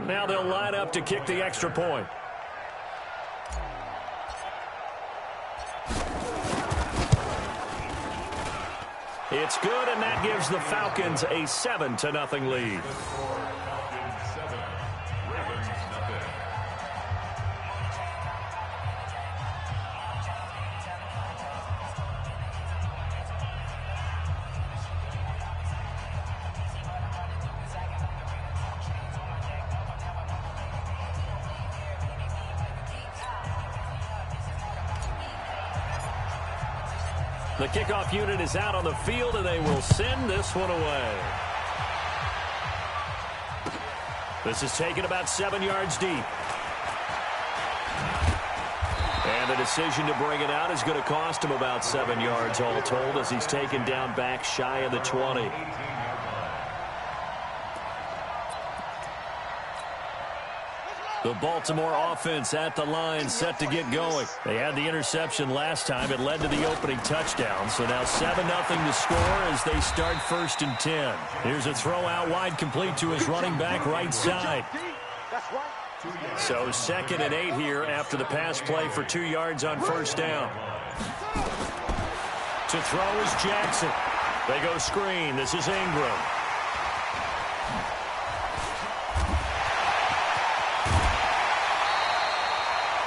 Now they'll line up to kick the extra point. It's good, and that gives the Falcons a 7-0 lead. The kickoff unit is out on the field, and they will send this one away. This is taken about 7 yards deep. And the decision to bring it out is going to cost him about 7 yards all told as he's taken down back shy of the 20. The Baltimore offense at the line set to get going. They had the interception last time. It led to the opening touchdown. So now 7-0 to score as they start 1st and 10. Here's a throw out wide complete to his running back right side. So 2nd and 8 here after the pass play for 2 yards on 1st down. To throw is Jackson. They go screen. This is Ingram.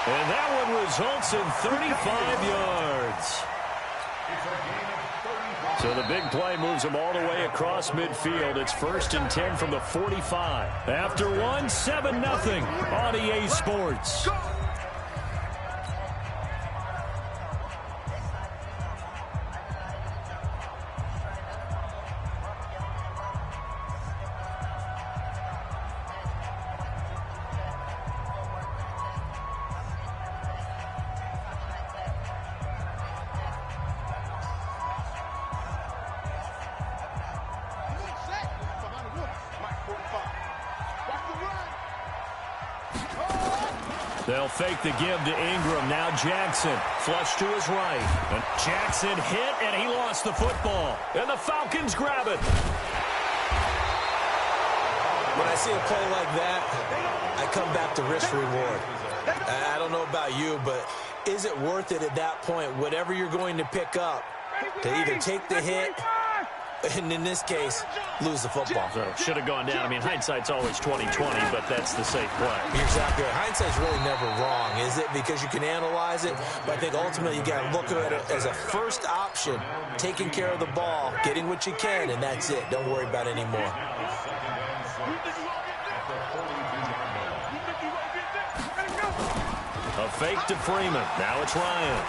And that one results in 35 yards. So the big play moves them all the way across midfield. It's 1st and 10 from the 45. After one, 7-0 on EA Sports. They'll fake the give to Ingram. Now Jackson flush to his right. And Jackson hit, and he lost the football. And the Falcons grab it. When I see a play like that, I come back to risk reward. I don't know about you, but is it worth it at that point, whatever you're going to pick up, to either take the hit, and in this case, lose the football? So should have gone down. I mean, hindsight's always 20/20, but that's the safe play. You're exactly right. Hindsight's really never wrong, is it? Because you can analyze it, but I think ultimately you got to look at it as a first option, taking care of the ball, getting what you can, and that's it. Don't worry about it anymore. A fake to Freeman. Now it's Ryan.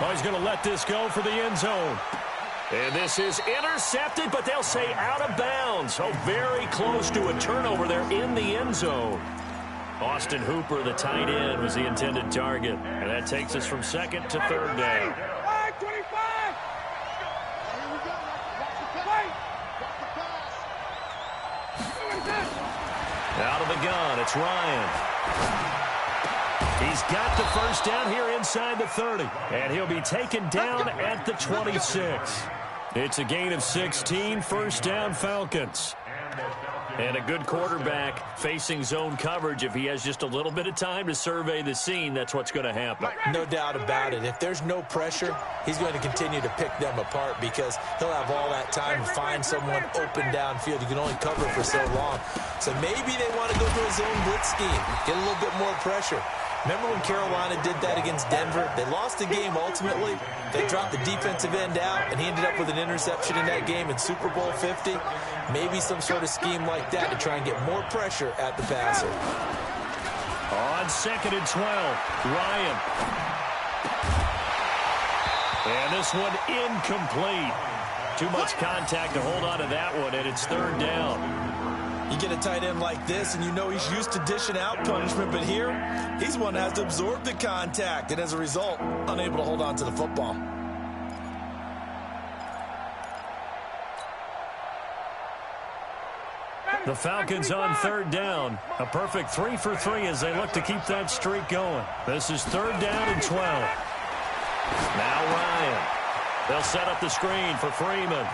Oh, he's going to let this go for the end zone. And this is intercepted, but they'll say out of bounds. Oh, very close to a turnover there in the end zone. Austin Hooper, the tight end, was the intended target. And that takes us from 2nd to 3rd down. Out of the gun, it's Ryan. He's got the 1st down here inside the 30. And he'll be taken down at the 26. It's a gain of 16, 1st down Falcons. And a good quarterback facing zone coverage. If he has just a little bit of time to survey the scene, that's what's going to happen. No doubt about it. If there's no pressure, he's going to continue to pick them apart because he'll have all that time to find someone open downfield. You can only cover for so long. So maybe they want to go to a zone blitz scheme, get a little bit more pressure. Remember when Carolina did that against Denver? They lost the game ultimately. They dropped the defensive end out, and he ended up with an interception in that game in Super Bowl 50. Maybe some sort of scheme like that to try and get more pressure at the passer. On 2nd and 12, Ryan. And this one incomplete. Too much contact to hold on to that one, and it's 3rd down. You get a tight end like this, and you know he's used to dishing out punishment, but here, he's one that has to absorb the contact, and as a result, unable to hold on to the football. The Falcons on 3rd down. A perfect 3 for 3 as they look to keep that streak going. This is 3rd down and 12. Now Ryan. They'll set up the screen for Freeman.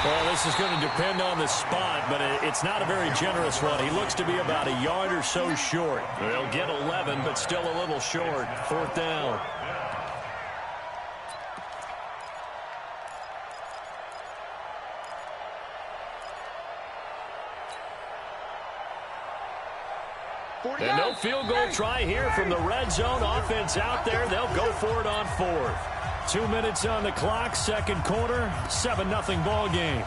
Well, this is going to depend on the spot, but it's not a very generous one. He looks to be about a yard or so short. They'll get 11, but still a little short. 4th down. And no field goal try here from the red zone. Offense out there. They'll go for it on 4th. 2 minutes on the clock, second quarter, 7-0 ball game.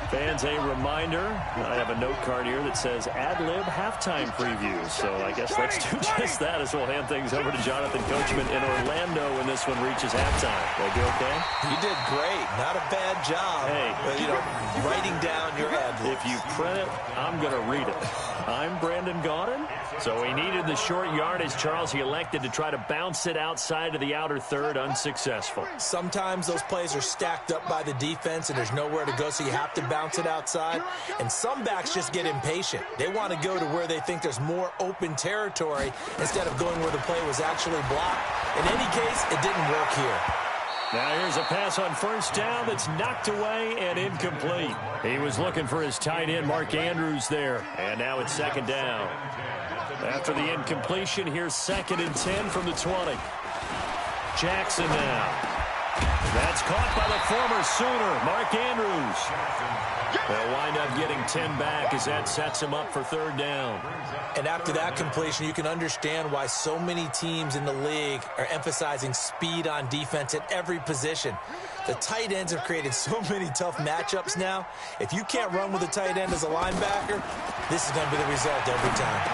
Fans, a reminder, I have a note card here that says ad-lib halftime preview. So I guess let's do just that as we'll hand things over to Jonathan Coachman in Orlando when this one reaches halftime. Did I do okay? You did great. Not a bad job. Hey, writing down your ad-libs. If you print it, I'm going to read it. I'm Brandon Gaudin. So he needed the short yardage, Charles. He elected to try to bounce it outside of the outer third, unsuccessful. Sometimes those plays are stacked up by the defense and there's nowhere to go, so you have to bounce it outside. And some backs just get impatient. They want to go to where they think there's more open territory instead of going where the play was actually blocked. In any case, it didn't work here. Now here's a pass on 1st down that's knocked away and incomplete. He was looking for his tight end, Mark Andrews, there. And now it's 2nd down. After the incompletion, here's 2nd and 10 from the 20. Jackson now. That's caught by the former Sooner, Mark Andrews. They'll wind up getting 10 back as that sets him up for 3rd down. And after that completion, you can understand why so many teams in the league are emphasizing speed on defense at every position. The tight ends have created so many tough matchups now. If you can't run with a tight end as a linebacker, this is going to be the result every time.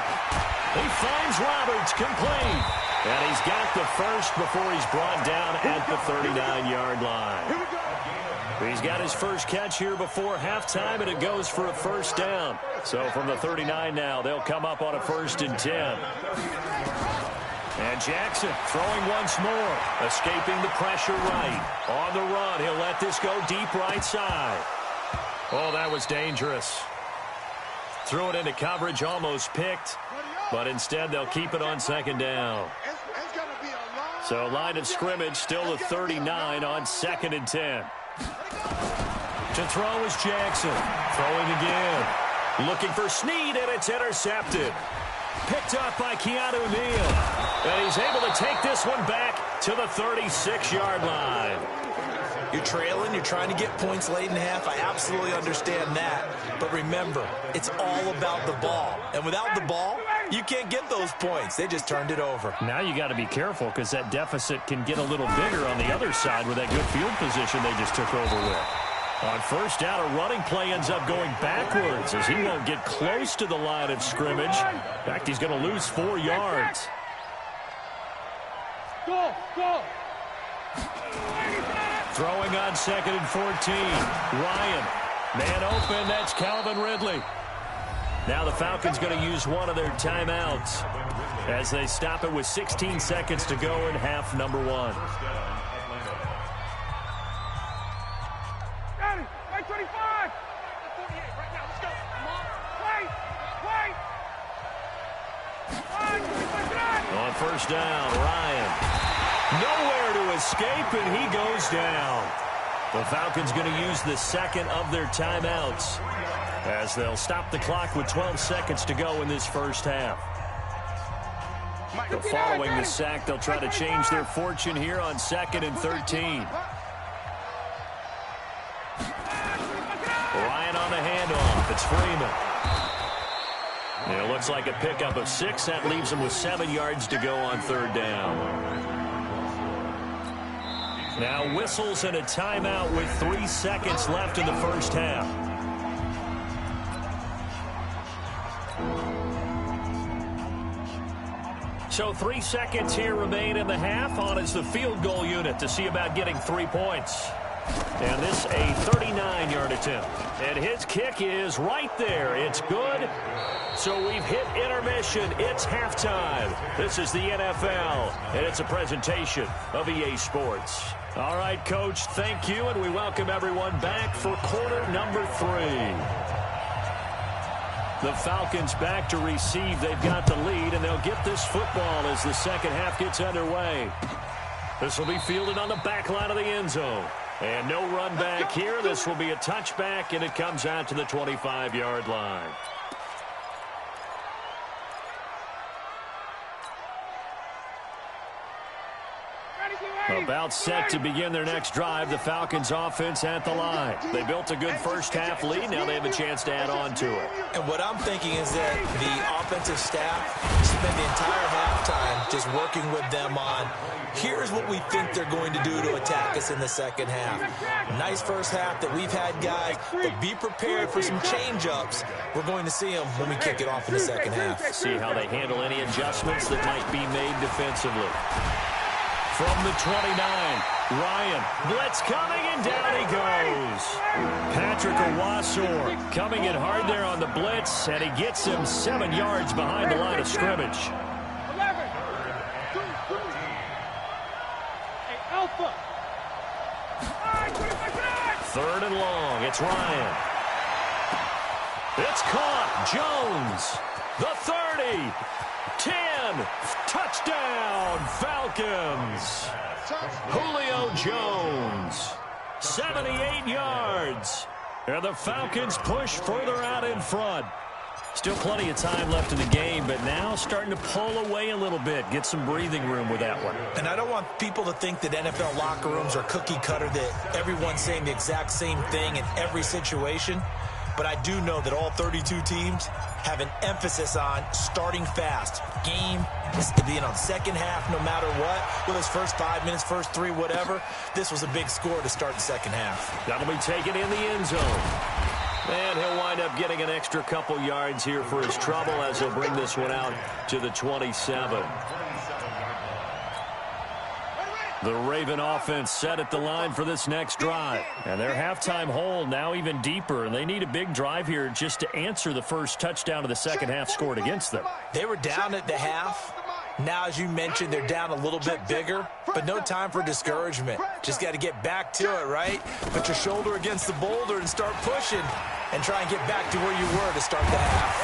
He finds Roberts, complete. And he's got the first before he's brought down at the 39-yard line. He's got his first catch here before halftime, and it goes for a 1st down. So from the 39 now, they'll come up on a 1st and 10. And Jackson throwing once more, escaping the pressure right. On the run, he'll let this go deep right side. Oh, that was dangerous. Threw it into coverage, almost picked. But instead, they'll keep it on 2nd down. So line of scrimmage, still the 39 on 2nd and 10. To throw is Jackson. Throwing again. Looking for Snead, and it's intercepted. Picked up by Keanu Neal. And he's able to take this one back to the 36-yard line. You're trailing, you're trying to get points late in half. I absolutely understand that. But remember, it's all about the ball. And without the ball, you can't get those points. They just turned it over. Now you got to be careful because that deficit can get a little bigger on the other side with that good field position they just took over with. On 1st down, a running play ends up going backwards as he won't get close to the line of scrimmage. In fact, he's going to lose 4 yards. Go! Throwing on 2nd and 14. Ryan. Man open, that's Calvin Ridley. Now the Falcons going to use one of their timeouts as they stop it with 16 seconds to go in half number 1. Got it! Right 25! 48 right now, let's go! Come on! Wait! On 1st down, Ryan. Nowhere to escape, and he goes down. The Falcons going to use the 2nd of their timeouts as they'll stop the clock with 12 seconds to go in this 1st half. So following the sack, they'll try to change their fortune here on 2nd and 13. Ryan on the handoff. It's Freeman. It looks like a pickup of 6. That leaves him with 7 yards to go on 3rd down. Now whistles and a timeout with 3 seconds left in the 1st half. So 3 seconds here remain in the half. On is the field goal unit to see about getting 3 points. And this a 39-yard attempt. And his kick is right there. It's good. So we've hit intermission. It's halftime. This is the NFL, and it's a presentation of EA Sports. All right, Coach, thank you, and we welcome everyone back for quarter number 3. The Falcons back to receive. They've got the lead, and they'll get this football as the second half gets underway. This will be fielded on the back line of the end zone. And no run back here. This will be a touchback, and it comes out to the 25-yard line. About set to begin their next drive, the Falcons offense at the line. They built a good first half lead. Now they have a chance to add on to it. And what I'm thinking is that the offensive staff spend the entire halftime just working with them on, here's what we think they're going to do to attack us in the second half. Nice first half that we've had, guys, but be prepared for some change-ups. We're going to see them when we kick it off in the second half. See how they handle any adjustments that might be made defensively. From the 29, Ryan, blitz coming, and down he goes. Patrick Owasor coming in hard there on the blitz, and he gets him 7 yards behind the line of scrimmage. 11. 2. Hey, Alpha. 3rd and long. It's Ryan. It's caught. Jones. The 30. 10. Touchdown, Falcons. Julio Jones. 78 yards. And the Falcons push further out in front. Still plenty of time left in the game, but now starting to pull away a little bit. Get some breathing room with that one. And I don't want people to think that NFL locker rooms are cookie cutter, that everyone's saying the exact same thing in every situation. But I do know that all 32 teams have an emphasis on starting fast. Game, second half, no matter what. With his first 5 minutes, first 3, whatever. This was a big score to start the second half. That'll be taken in the end zone. And he'll wind up getting an extra couple yards here for his trouble as he'll bring this one out to the 27. The Raven offense set at the line for this next drive. And their halftime hole now even deeper. And they need a big drive here just to answer the first touchdown of the second half scored against them. They were down at the half. Now, as you mentioned, they're down a little bit bigger, but no time for discouragement. Just got to get back to it, right? Put your shoulder against the boulder and start pushing and try and get back to where you were to start the half.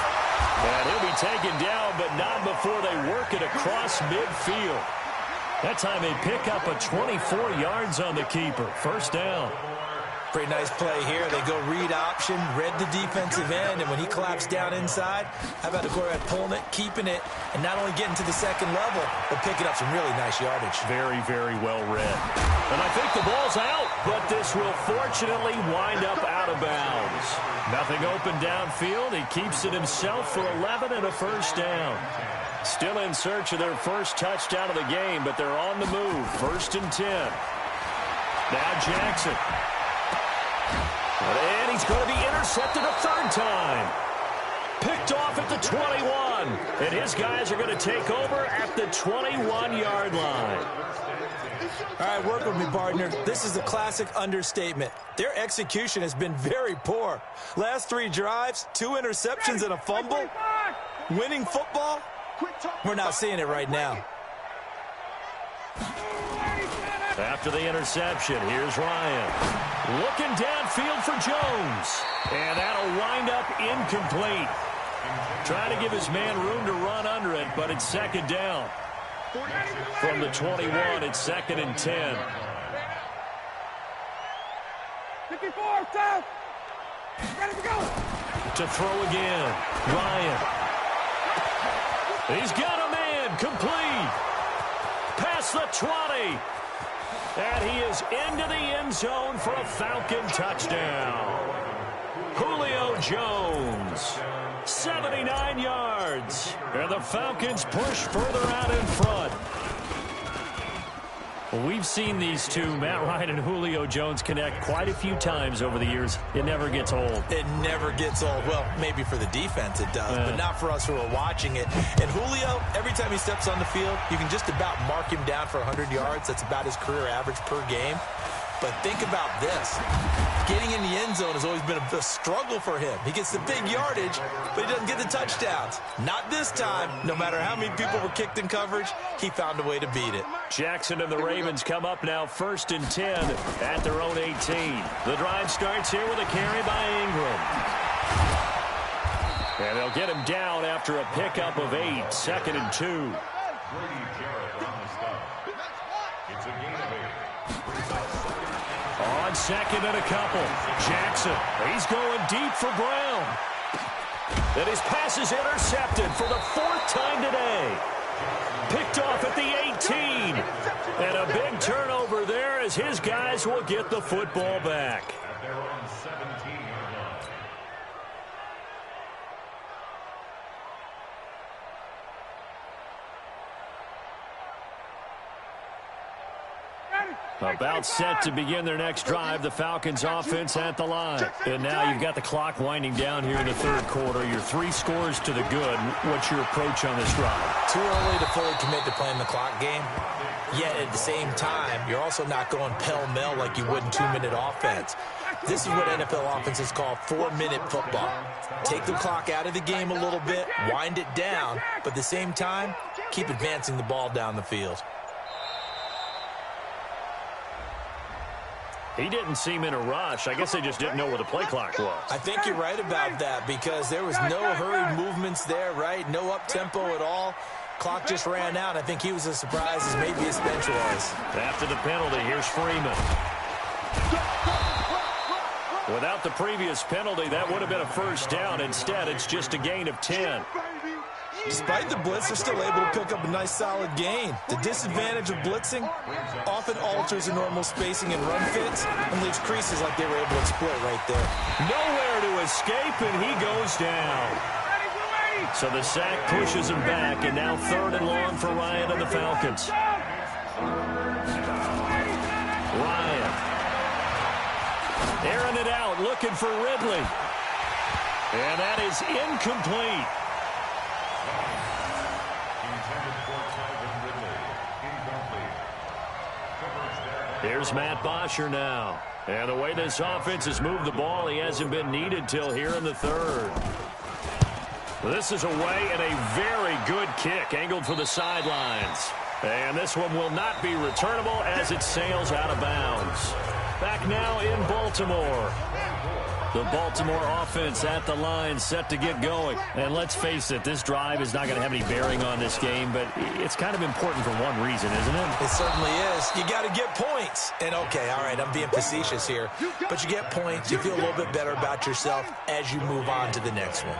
And he'll be taken down, but not before they work it across midfield. That time they pick up a 24 yards on the keeper. First down. Pretty nice play here. They go read option, read the defensive end, and when he collapsed down inside, how about the quarterback pulling it, keeping it, and not only getting to the second level, but picking up some really nice yardage. Very, very well read. And I think the ball's out, but this will fortunately wind up out of bounds. Nothing open downfield. He keeps it himself for 11 and a first down. Still in search of their first touchdown of the game, but they're on the move. 1st and 10. Now Jackson. And he's going to be intercepted a 3rd time. Picked off at the 21. And his guys are going to take over at the 21-yard line. All right, work with me, partner. This is a classic understatement. Their execution has been very poor. Last 3 drives, 2 interceptions and a fumble. Winning football? We're not seeing it right now. After the interception, here's Ryan. Looking downfield for Jones. And that'll wind up incomplete. Trying to give his man room to run under it, but it's 2nd down. From the 21, it's 2nd and 10. 54, stop. Ready to go. To throw again. Ryan. He's got a man. Complete. Past the 20. And he is into the end zone for a Falcon touchdown. Julio Jones, 79 yards. And the Falcons push further out in front. Well, we've seen these two, Matt Ryan and Julio Jones, connect quite a few times over the years. It never gets old. It never gets old. Well, maybe for the defense it does, but not for us who are watching it. And Julio, every time he steps on the field, you can just about mark him down for 100 yards. That's about his career average per game. But think about this. Getting in the end zone has always been a struggle for him. He gets the big yardage, but he doesn't get the touchdowns. Not this time. No matter how many people were kicked in coverage, he found a way to beat it. Jackson and the Ravens come up now 1st and 10 at their own 18. The drive starts here with a carry by Ingram. And they'll get him down after a pickup of 8, 2nd and 2. On 2nd and a couple, Jackson, he's going deep for Brown. And his pass is intercepted for the 4th time today. Picked off at the 18. And a big turnover there as his guys will get the football back. About set to begin their next drive, the Falcons offense at the line. And now you've got the clock winding down here in the 3rd quarter. You're 3 scores to the good. What's your approach on this drive? Too early to fully commit to playing the clock game. Yet at the same time, you're also not going pell-mell like you would in 2-minute offense. This is what NFL offenses call 4-minute football. Take the clock out of the game a little bit, wind it down, but at the same time, keep advancing the ball down the field. He didn't seem in a rush. I guess they just didn't know where the play clock was. I think you're right about that because there was no hurried movements there, right? No up-tempo at all. Clock just ran out. I think he was as surprised as maybe his bench was. After the penalty, here's Freeman. Without the previous penalty, that would have been a 1st down. Instead, it's just a gain of 10. Despite the blitz, they're still able to pick up a nice, solid gain. The disadvantage of blitzing often alters the normal spacing and run fits and leaves creases like they were able to exploit right there. Nowhere to escape, and he goes down. So the sack pushes him back, and now 3rd and long for Ryan and the Falcons. Ryan. Airing it out, looking for Ridley. And that is incomplete. Here's Matt Bosher now. And the way this offense has moved the ball, he hasn't been needed till here in the 3rd. This is away and a very good kick angled for the sidelines. And this one will not be returnable as it sails out of bounds. Back now in Baltimore. The Baltimore offense at the line set to get going. And let's face it, this drive is not going to have any bearing on this game, but it's kind of important for one reason, isn't it? It certainly is. You got to get points. And okay, all right, I'm being facetious here. But you get points, you feel a little bit better about yourself as you move on to the next one.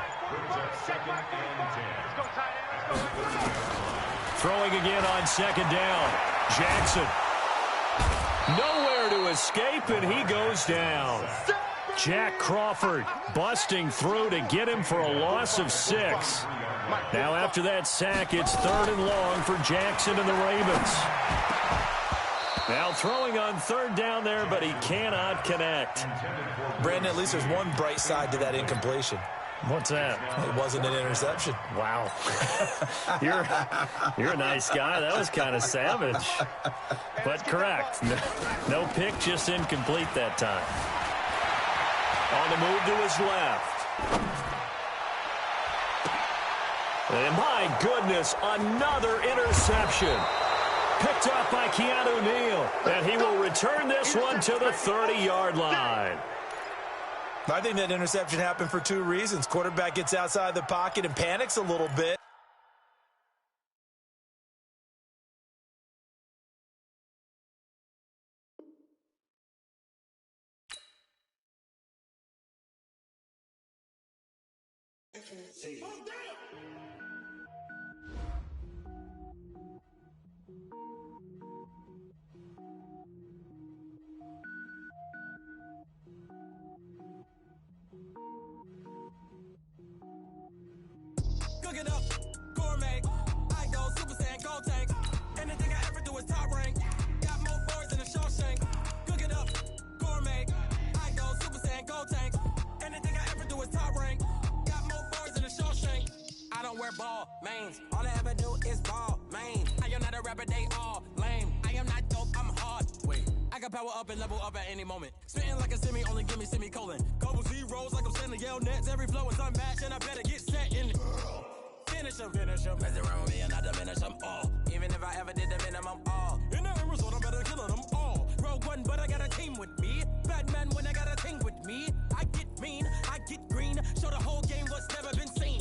Throwing again on 2nd down. Jackson. Nowhere to escape, and he goes down. Jack Crawford busting through to get him for a loss of 6. Now after that sack, it's 3rd and long for Jackson and the Ravens. Now throwing on 3rd down there, but he cannot connect. Brandon, at least there's one bright side to that incompletion. What's that? It wasn't an interception. Wow. You're a nice guy. That was kind of savage. But correct. No pick, just incomplete that time. On the move to his left. And my goodness, another interception. Picked up by Keanu Neal. And he will return this one to the 30-yard line. I think that interception happened for 2 reasons. Quarterback gets outside the pocket and panics a little bit. Cook it up, gourmet. I go Super Saiyan, gold tank. Anything I ever do is top rank. Got more boys than a Shawshank. Cook it up, gourmet. I go Super Saiyan, gold tank. Anything I ever do is top rank. Got more boys than a Shawshank. I don't wear ball mains. All I ever do is ball main. I am not a rapper, they all lame. I am not dope, I'm hard. Wait, I got power up and level up at any moment. Spitting like a semi, only give me semicolon. Couple zeros like I'm sending yell nets. Every flow is unmatched and I better get set in. Finish them. Mess around with me and I diminish them all. Even if I ever did the minimum all. In the end result, I'm better killing them all. Rogue One, but I got a team with me. Batman when I got a team with me. I get mean, I get green. Show the whole game what's never been seen.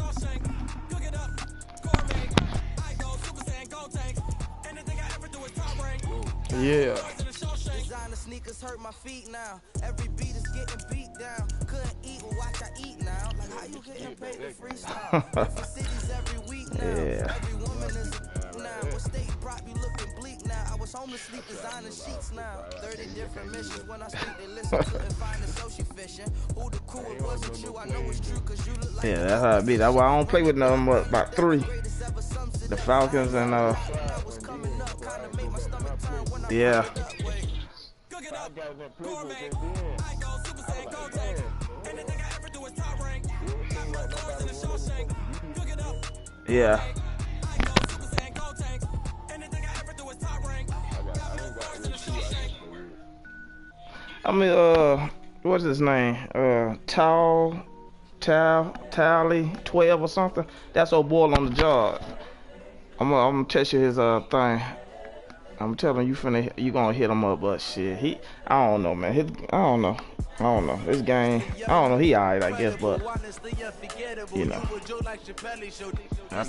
Shawshank. Cook it up, gourmet. I go Super Saiyan, gold tanks. Anything I ever do is top rank. Yeah. Designer sneakers hurt my feet now. Every beat is getting beat down. Couldn't eat, well, watch I eat now. Like how you getting paid to freestyle? Different cities every week now. Yeah. Every woman is now. What state brought me looking bleak now? I was home to sleep designer sheets now. 30 different missions when I speak they listen. Couldn't find the social fishing. Who the crew it wasn't you? I know it's true cause you look like Yeah, that's how it be. That's why I don't play with nothing but about 3. The Falcons and yeah. Cook it up, gourmet. I go Super Saiyan, gold tanks. Anything I ever do is top rank. Got more cars than a Shawshank. Cook it up. Yeah. I go Super Saiyan, gold tanks. Anything I ever do is top rank. Got more cars than a Shawshank. I mean, what's his name? Tally 12 or something. That's old boy on the job. I'm gonna test you his thing. I'm telling you, you gonna hit him up, but shit, I don't know, man. I don't know. This game, I don't know. He alright, I guess, but you know, I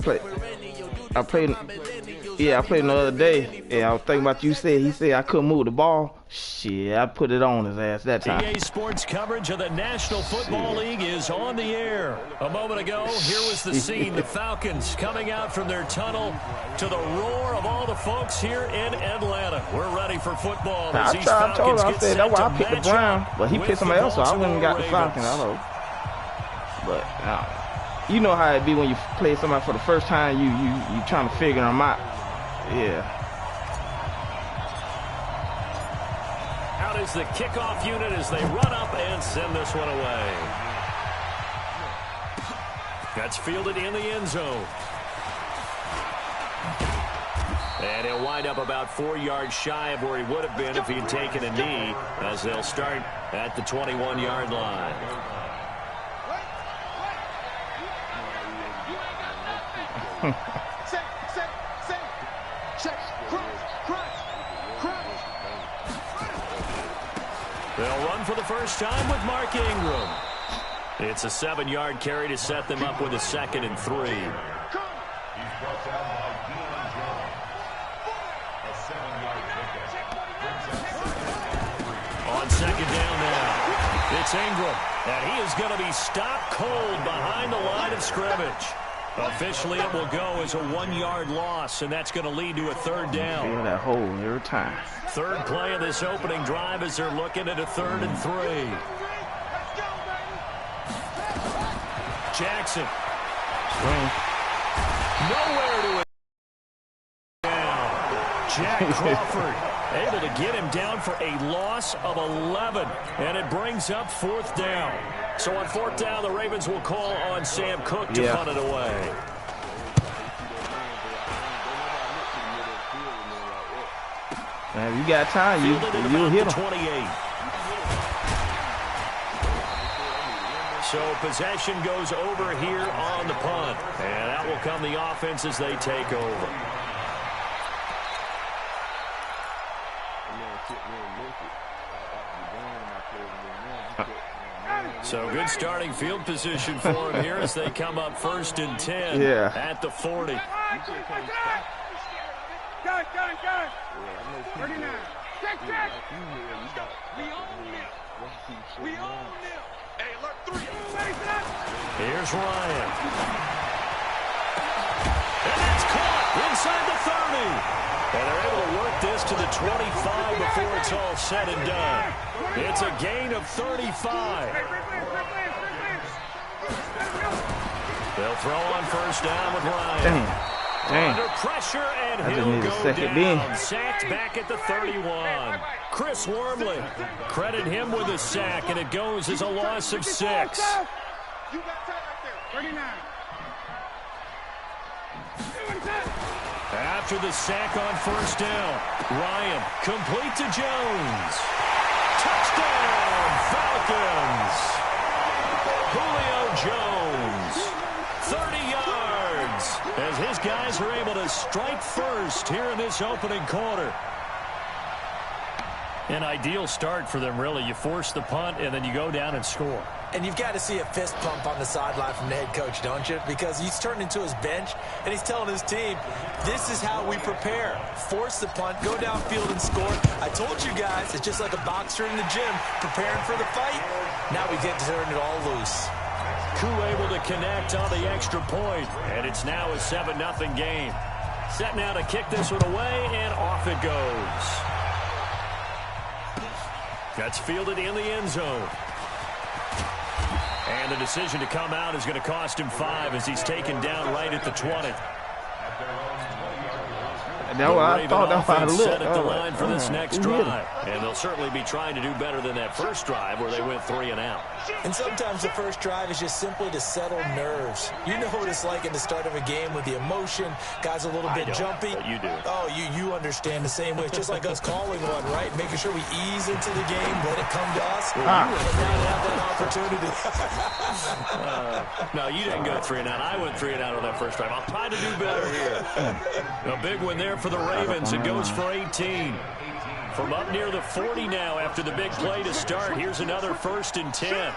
played the other day. Yeah, I was thinking about he said I couldn't move the ball. Shit, I put it on his ass that time. EA Sports coverage of the National Football League is on the air. A moment ago, here was the scene. The Falcons coming out from their tunnel to the roar of all the folks here in Atlanta. We're ready for football. I told him, I said, that's why I picked the Browns. But he picked somebody else, so I wouldn't got the Falcons. I know. But you know how it be when you play somebody for the first time, you trying to figure them out. Yeah. Out is the kickoff unit as they run up and send this one away. That's fielded in the end zone. And he'll wind up about 4 yards shy of where he would have been if he had taken a knee, as they'll start at the 21-yard line. They'll run for the first time with Mark Ingram. It's a 7-yard carry to set them up with a 2nd and 3. On 2nd down now, it's Ingram, and he is going to be stopped cold behind the line of scrimmage. Officially, it will go as a 1-yard loss, and that's going to lead to a 3rd down. Feel that hole every time. 3rd play of this opening drive as they're looking at a 3rd and 3. Jackson. Swing. Nowhere to it. Down. Jack Crawford able to get him down for a loss of 11, and it brings up 4th down. So on 4th down, the Ravens will call on Sam Cook to punt it away. Man, if you got time, you'll hit him. 28. So possession goes over here on the punt, and that will come the offense as they take over. So good starting field position for him here as they come up 1st and 10 at the 40. Gun. 39. Check. We own them. Hey, alert 3. Here's Ryan. And that's caught inside the 30. And they're able to work this to the 25 before it's all said and done. It's a gain of 35. They'll throw on 1st down with Ryan. Damn. Under pressure, and he'll go down. Sacked back at the 31. Chris Wormley, credit him with a sack, and it goes as a loss of 6. You got time right there. 39. After the sack on 1st down, Ryan complete to Jones. Touchdown, Falcons. Julio Jones, 30 yards, as his guys are able to strike first here in this opening quarter. An ideal start for them, really. You force the punt, and then you go down and score. And you've got to see a fist pump on the sideline from the head coach, don't you? Because he's turned into his bench, and he's telling his team, this is how we prepare. Force the punt, go downfield and score. I told you guys, it's just like a boxer in the gym preparing for the fight. Now we get to turn it all loose. Koo able to connect on the extra point, and it's now a 7-0 game. Set now to kick this one away, and off it goes. That's fielded in the end zone. And the decision to come out is going to cost him 5 as he's taken down right at the 20. That's what I thought. That's how it looked. Set at the line for this next drive. And they'll certainly be trying to do better than that first drive where they went 3 and out. And sometimes the first drive is just simply to settle nerves. You know what it's like at the start of a game with the emotion. Guys a little bit jumpy. But you do. Oh, you understand the same way. It's just like us calling one, right? Making sure we ease into the game, let it come to us. And now to have that opportunity. No, you didn't go 3 and out. I went 3 and out on that first drive. I'll try to do better here. A big one there for the Ravens. It goes for 18. From up near the 40 now after the big play to start. Here's another 1st and 10.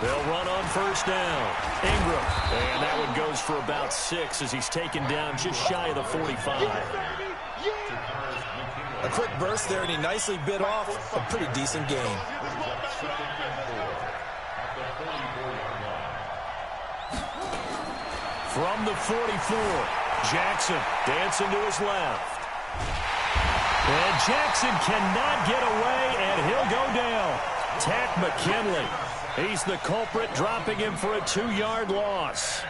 They'll run on first down. Ingram. And that one goes for about 6 as he's taken down just shy of the 45. A quick burst there, and he nicely bit off a pretty decent gain. From the 44, Jackson dancing to his left. And Jackson cannot get away, and he'll go down. Tack McKinley. He's the culprit, dropping him for a 2-yard loss.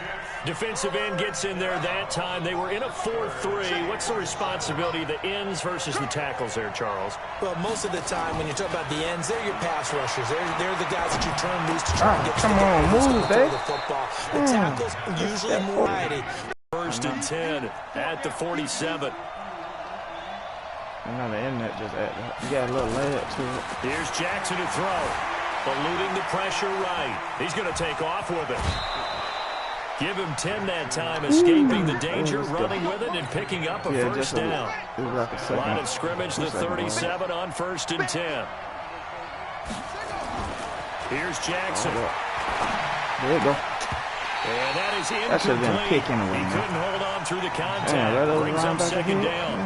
Defensive end gets in there that time. They were in a 4-3. What's the responsibility of the ends versus the tackles there, Charles? Well, most of the time when you talk about the ends, they're your pass rushers. They're the guys that you turn loose to try and get come on, move, the football. The tackles usually more variety. 1st and 10 at the 47. Another end that just you got a little leg to it. Here's Jackson to throw. Eluding the pressure right. He's going to take off with it. Give him 10 that time, escaping the danger, running with it, and picking up a first down. Line of scrimmage, the 37 on 1st and 10. Here's Jackson. There you go. And that is incomplete. That should have been a kick anyway. He couldn't hold on through the contact. Brings up 2nd down.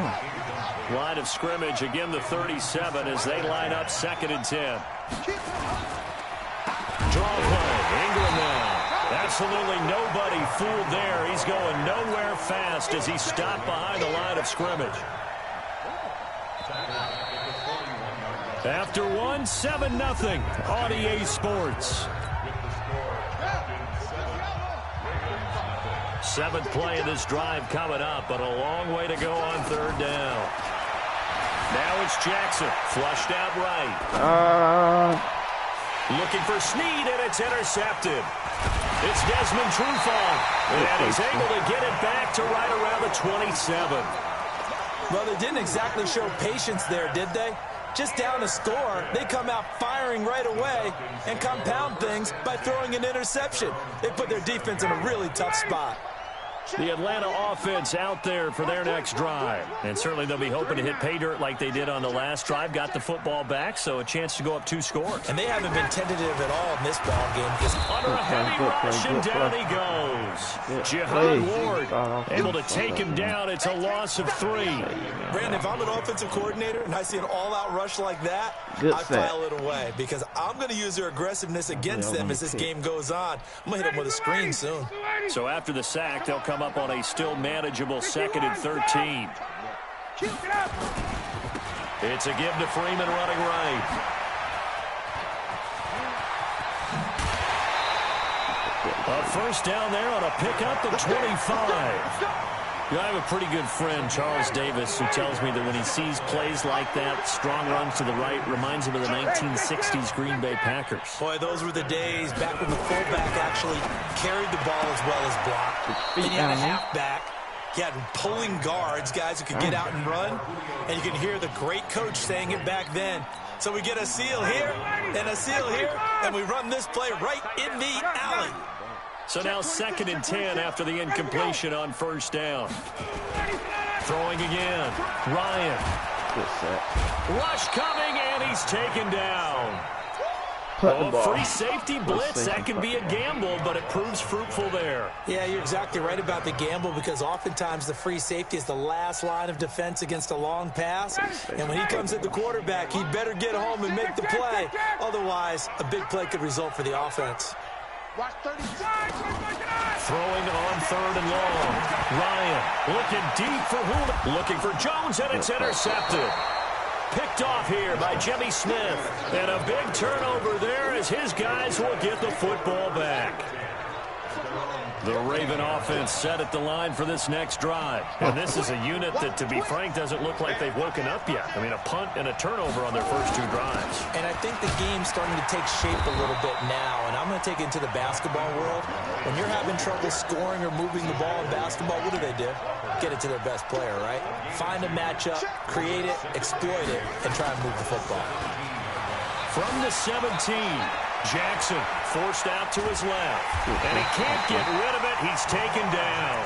Line of scrimmage, again the 37 as they line up 2nd and 10. Draw play. Ingram now. Absolutely nobody fooled there. He's going nowhere fast as he stopped behind the line of scrimmage. After 7-0 on EA Sports. 7th play of this drive coming up, but a long way to go on 3rd down. Now it's Jackson, flushed out right. Looking for Snead, and it's intercepted. It's Desmond Trufant, and he's able to get it back to right around the 27. Well, they didn't exactly show patience there, did they? Just down a score, they come out firing right away and compound things by throwing an interception. They put their defense in a really tough spot. The Atlanta offense out there for their next drive. And certainly they'll be hoping to hit pay dirt like they did on the last drive. Got the football back, so a chance to go up 2 scores. And they haven't been tentative at all in this ball game. Under a heavy rush, and down he goes. Jihad Ward able to take him down. It's a loss of 3. Brandon, if I'm an offensive coordinator and I see an all-out rush like that, I file it away because I'm going to use their aggressiveness against them as this game goes on. I'm going to hit them with a screen soon. So after the sack, they'll come up on a still manageable 2nd and 13. It's a give to Freeman running right. A first down there on a pickup of 25. I have a pretty good friend, Charles Davis, who tells me that when he sees plays like that, strong runs to the right, reminds him of the 1960s Green Bay Packers. Boy, those were the days back when the fullback actually carried the ball as well as blocked. And you had a halfback. He had pulling guards, guys who could get out and run. And you can hear the great coach saying it back then. So we get a seal here and a seal here, and we run this play right in the alley. So now 2nd and 10 after the incompletion on first down. Throwing again. Ryan Good set. Rush coming, and he's taken down. Put the ball. Free safety blitz, that can be a gamble, but it proves fruitful there. Yeah, you're exactly right about the gamble because oftentimes the free safety is the last line of defense against a long pass. And when he comes at the quarterback, he'd better get home and make the play. Otherwise, a big play could result for the offense. Throwing on 3rd and long. Ryan looking deep for Hula. Looking for Jones, and it's intercepted. Picked off here by Jimmy Smith. And a big turnover there as his guys will get the football back. The Raven offense set at the line for this next drive. And this is a unit that, to be frank, doesn't look like they've woken up yet. I mean, a punt and a turnover on their first 2 drives. And I think the game's starting to take shape a little bit now. And I'm going to take it into the basketball world. When you're having trouble scoring or moving the ball in basketball, what do? Get it to their best player, right? Find a matchup, create it, exploit it, and try and move the football. From the 17, Jackson forced out to his left. And he can't get rid of it. He's taken down.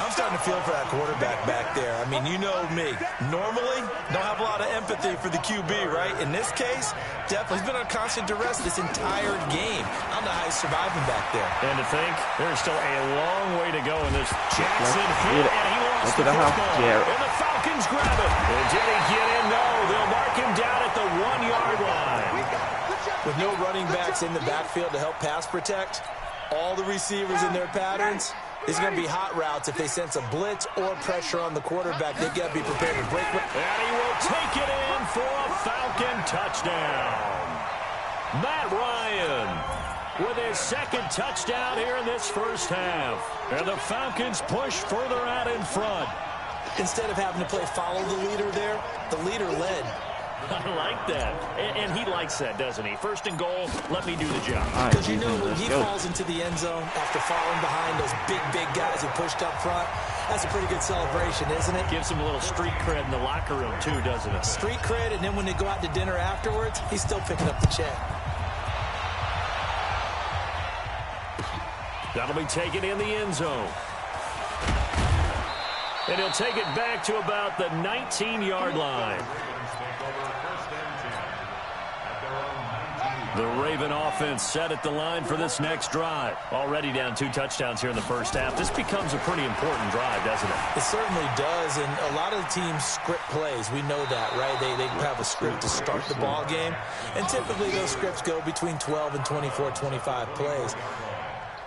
I'm starting to feel for that quarterback back there. I mean, you know me. Normally, don't have a lot of empathy for the QB, right? In this case, definitely. He's been on constant duress this entire game. I don't know how he's surviving back there. And to think, there's still a long way to go in this. Jackson hit, and he lost the football. And the Falcons grab it. And did he get in? No. They'll mark him down at the 1-yard line. With no running backs in the backfield to help pass protect, all the receivers in their patterns, it's going to be hot routes. If they sense a blitz or pressure on the quarterback, they've got to be prepared to break. And he will take it in for a Falcon touchdown. Matt Ryan with his 2nd touchdown here in this first half. And the Falcons push further out in front. Instead of having to play follow the leader there, the leader led. I like that. And he likes that, doesn't he? 1st and goal, let me do the job. Because you know when he falls into the end zone after falling behind those big guys who pushed up front, that's a pretty good celebration, isn't it? Gives him a little street cred in the locker room, too, doesn't it? Street cred, and then when they go out to dinner afterwards, he's still picking up the check. That'll be taken in the end zone. And he'll take it back to about the 19-yard line. The Raven offense set at the line for this next drive. Already down 2 touchdowns here in the first half. This becomes a pretty important drive, doesn't it? It certainly does, and a lot of the teams script plays. We know that, right? They have a script to start the ball game, and typically those scripts go between 12 and 24, 25 plays.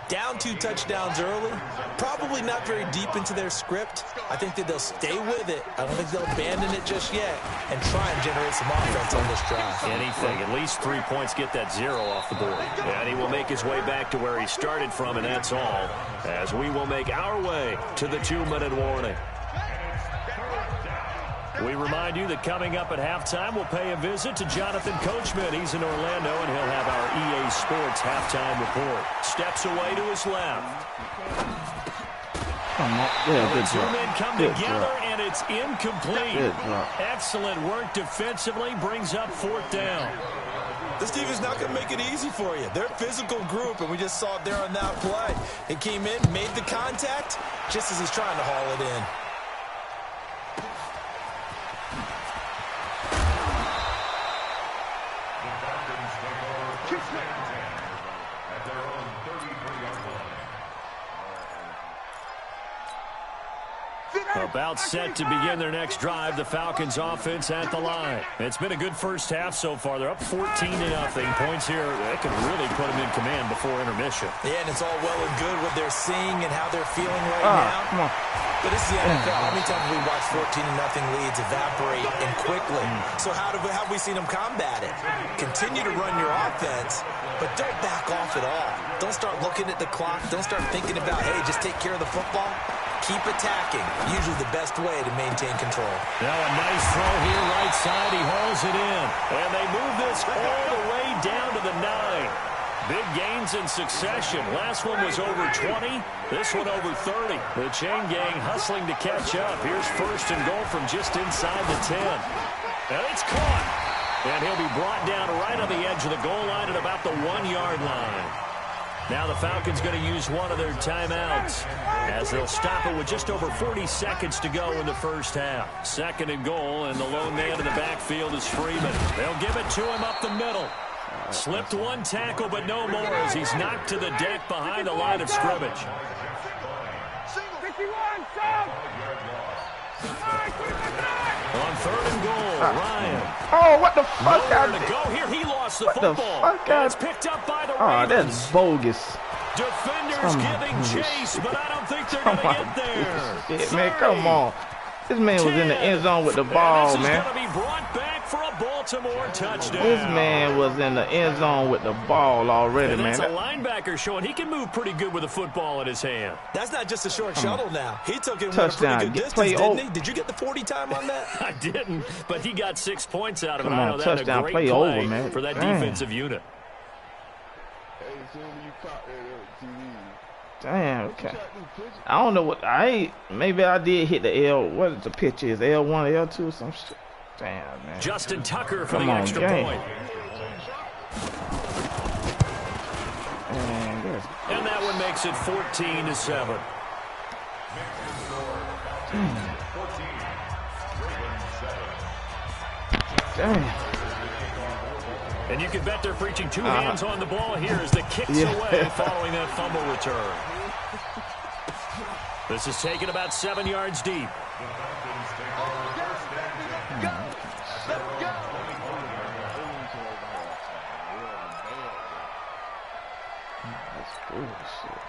Down 2 touchdowns early, probably not very deep into their script. I think that they'll stay with it. I don't think they'll abandon it just yet and try and generate some offense on this drive. Anything, at least 3 points, get that 0 off the board. And he will make his way back to where he started from, and that's all, as we will make our way to the 2-minute warning. We remind you that coming up at halftime, we'll pay a visit to Jonathan Coachman. He's in Orlando, and he'll have our EA Sports halftime report. Steps away to his left. Yeah, the 2 men come together, and it's incomplete. Excellent work defensively, brings up 4th down. This team is not going to make it easy for you. They're a physical group, and we just saw it there on that play. He came in, made the contact, just as he's trying to haul it in. About set to begin their next drive, the Falcons offense at the line. It's been a good first half so far. They're up 14-0. Points here, they can really put them in command before intermission. Yeah, and it's all well and good what they're seeing and how they're feeling right now. Come on. But this is the NFL. How many times have we watched 14-0 leads evaporate and quickly? So how have we seen them combat it? Continue to run your offense, but don't back off at all. Don't start looking at the clock. Don't start thinking about, hey, just take care of the football. Keep attacking. Usually the best way to maintain control. Now a nice throw here right side. He hauls it in. And they move this all the way down to the 9. Big gains in succession. Last one was over 20. This one over 30. The chain gang hustling to catch up. Here's 1st and goal from just inside the 10. And it's caught. And he'll be brought down right on the edge of the goal line at about the 1-yard line. Now the Falcons going to use one of their timeouts as they'll stop it with just over 40 seconds to go in the first half. 2nd and goal, and the lone man in the backfield is Freeman. They'll give it to him up the middle. Slipped one tackle, but no more as he's knocked to the deck behind the line of scrimmage. 51, stop! On 3rd and goal, Ryan. Oh, what the fuck? Nowhere to go here. He lost the football. Fuck And it's picked up by the Oh, Ravens. that's bogus. Defenders giving chase, but I don't think they're going to get there. Shit, man, come on. This man was in the end zone with the ball, man. This is going to be brought back for a Baltimore touchdown. This man was in the end zone with the ball already, And man. that's a linebacker showing he can move pretty good with a football in his hand. That's not just a short shuttle now. He took it with a Touchdown. pretty good distance, Play didn't over. he? Did you get the 40 time on that? I didn't, but he got 6 points out of it. Come I on, know that's a touchdown. great Play play over, man. for that Damn. defensive unit. Damn, okay. I don't know what maybe I did hit the L. What is the pitch is? L1, L2, some shit. Damn, man. Justin Tucker for Come the on, extra game. point. Man, And that one makes it 14-7. damn. And you can bet they're preaching two hands on the ball here as the kick's away following that fumble return. This is taken about 7 yards deep.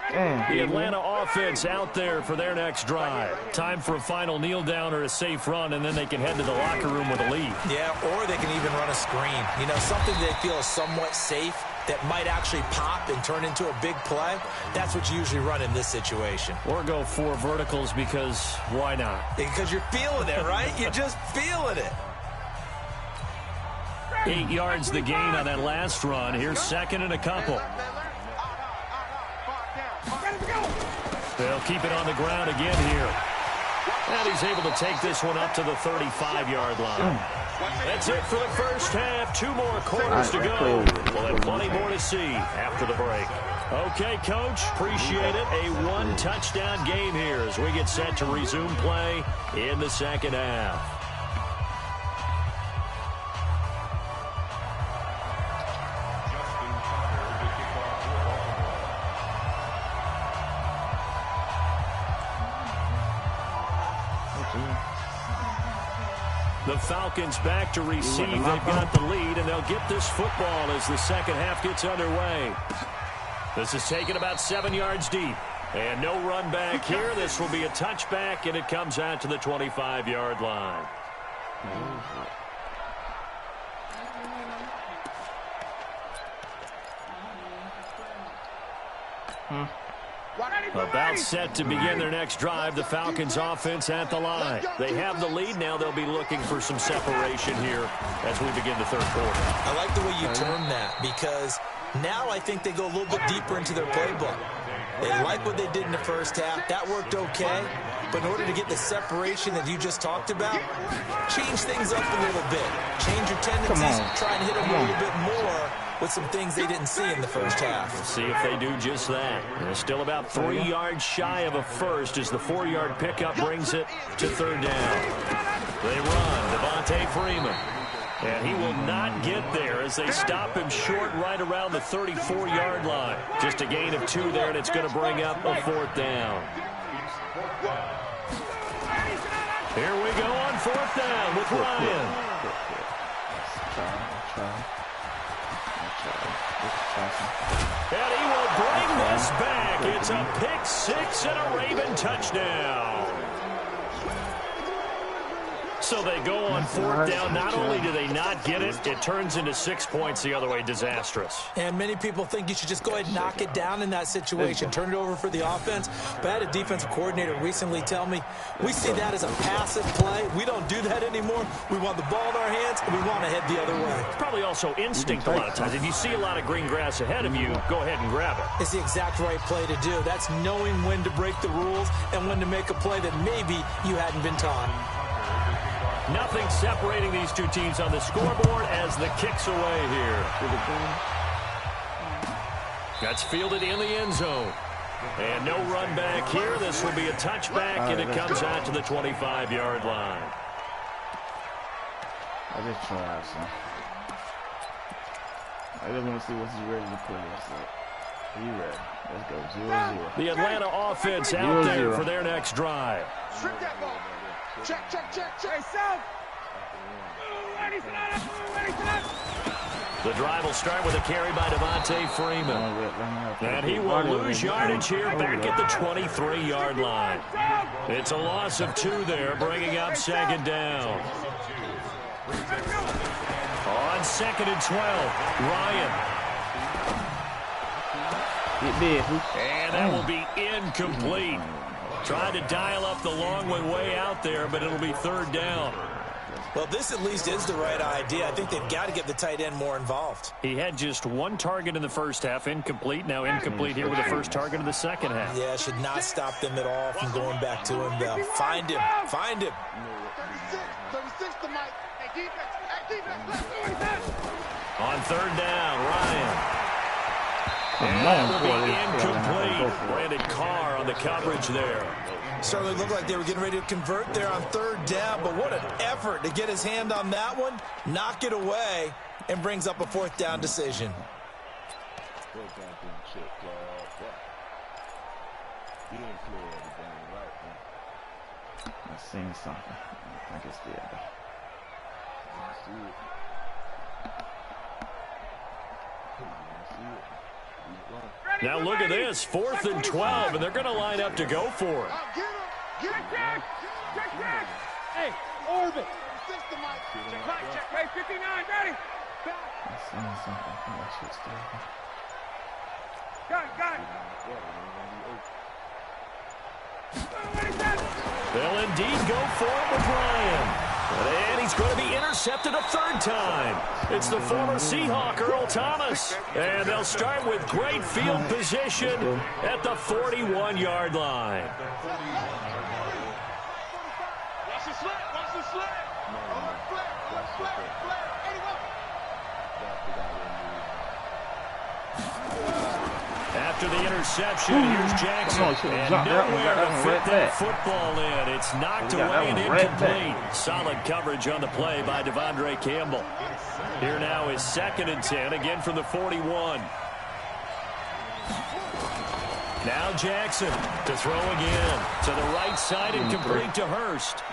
Damn. The Atlanta offense out there for their next drive. Time for a final kneel down or a safe run, and then they can head to the locker room with a lead. Yeah, or they can even run a screen. You know, something they feel is somewhat safe that might actually pop and turn into a big play. That's what you usually run in this situation. Or go 4 verticals because why not? Because you're feeling it, right? You're just feeling it. 8 yards the gain on that last run. Here's 2nd and a couple. They'll keep it on the ground again here. And he's able to take this one up to the 35-yard line. That's it for the first half. 2 more quarters to go. We'll have plenty more to see after the break. Okay, Coach, appreciate it. A 1-touchdown game here as we get set to resume play in the second half. The Falcons back to receive. They've got the lead, and they'll get this football as the second half gets underway. This is taken about 7 yards deep. And no run back here. This will be a touchback, and it comes out to the 25-yard line. About set to begin their next drive. The Falcons offense at the line. They have the lead. Now they'll be looking for some separation here as we begin the third quarter. I like the way you term that because now I think they go a little bit deeper into their playbook. They like what they did in the first half. That worked okay. But in order to get the separation that you just talked about, change things up a little bit. Change your tendencies. Try and hit them a little bit more with some things they didn't see in the first half. We'll see if they do just that. They're still about 3 yards shy of a first as the 4-yard pickup brings it to third down. They run. Devontae Freeman. And he will not get there as they stop him short right around the 34-yard line. Just a gain of 2 there, and it's going to bring up a 4th down. Here we go on 4th down with Ryan. And he will bring this back. It's a pick 6 and a Raven touchdown. So they go on 4th down. Not only do they not get it, it turns into 6 points the other way. Disastrous. And many people think you should just go ahead and knock it down in that situation, turn it over for the offense. But I had a defensive coordinator recently tell me, we see that as a passive play. We don't do that anymore. We want the ball in our hands, and we want to head the other way. Probably also instinct a lot of times. If you see a lot of green grass ahead of you, go ahead and grab it. It's the exact right play to do. That's knowing when to break the rules and when to make a play that maybe you hadn't been taught. Nothing separating these two teams on the scoreboard as the kick's away here. That's fielded in the end zone. And no run back here. This will be a touchback, and it comes out to the 25-yard line. I just tried some. I just want to see what's he ready to play. He ready. Let's go. 0-0. The Atlanta offense out there for their next drive. Strip that ball. Check, check, check, check. Hey, South. Ready, set. The drive will start with a carry by Devontae Freeman. And he will lose yardage here back at the 23-yard line. It's a loss of 2 there, bringing up second down. On 2nd and 12, Ryan. And that will be incomplete. Tried to dial up the long one way out there, but it'll be 3rd down. Well, this at least is the right idea. I think they've got to get the tight end more involved. He had just 1 target in the first half, incomplete. Now incomplete here with the first target of the second half. Yeah, should not stop them at all from going back to him, though. Find him. Find him. 36 to Mike. Hey, defense. On 3rd down, Ryan. And that will be incomplete. Brandon Carr on the coverage there. Certainly looked like they were getting ready to convert there on 3rd down, but what an effort to get his hand on that one, knock it away, and brings up a 4th down decision. I've seen something. I think it's there. Now look at this, 4th and 12, and they're going to line up to go for it. Get it. Hey, Orbit. 36 to Mike. Check. Hey, 59, ready. I've seen something. I think that shit's there. Got it. They'll indeed go for it with Ryan. And he's going to be intercepted a 3rd time. It's the former Seahawk, Earl Thomas. And they'll start with great field position at the 41-yard line. Watch the slip. After the interception, here's Jackson. And nowhere to fit that football in. It's knocked away and incomplete. Solid coverage on the play by Devondre Campbell. Here now is 2nd and 10, again from the 41. Now Jackson to throw again. To the right side and complete to Hurst.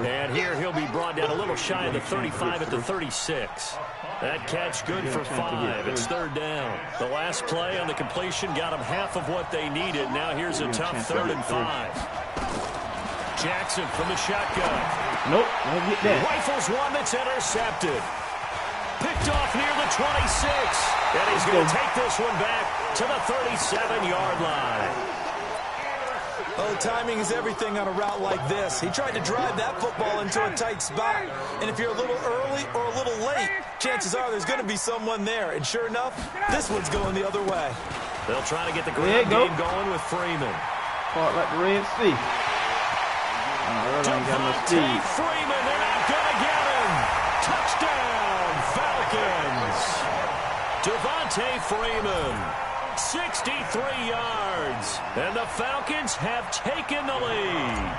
And here he'll be brought down a little shy of the 35 at the 36. That catch good for 5. It's 3rd down. The last play on the completion got them half of what they needed. Now here's a tough 3rd and 5. Jackson from the shotgun. Nope, don't get that. Rifles one that's intercepted. Picked off near the 26. And he's going to take this one back to the 37-yard line. Oh, timing is everything on a route like this. He tried to drive that football into a tight spot. And if you're a little early or a little late, chances are there's going to be someone there. And sure enough, this one's going the other way. They'll try to get the ground game going with Freeman. Fought like the Red Sea. Ain't got no speed. Freeman, they're not going to get him. Touchdown, Falcons. Devontae Freeman. 63 yards, and the Falcons have taken the lead.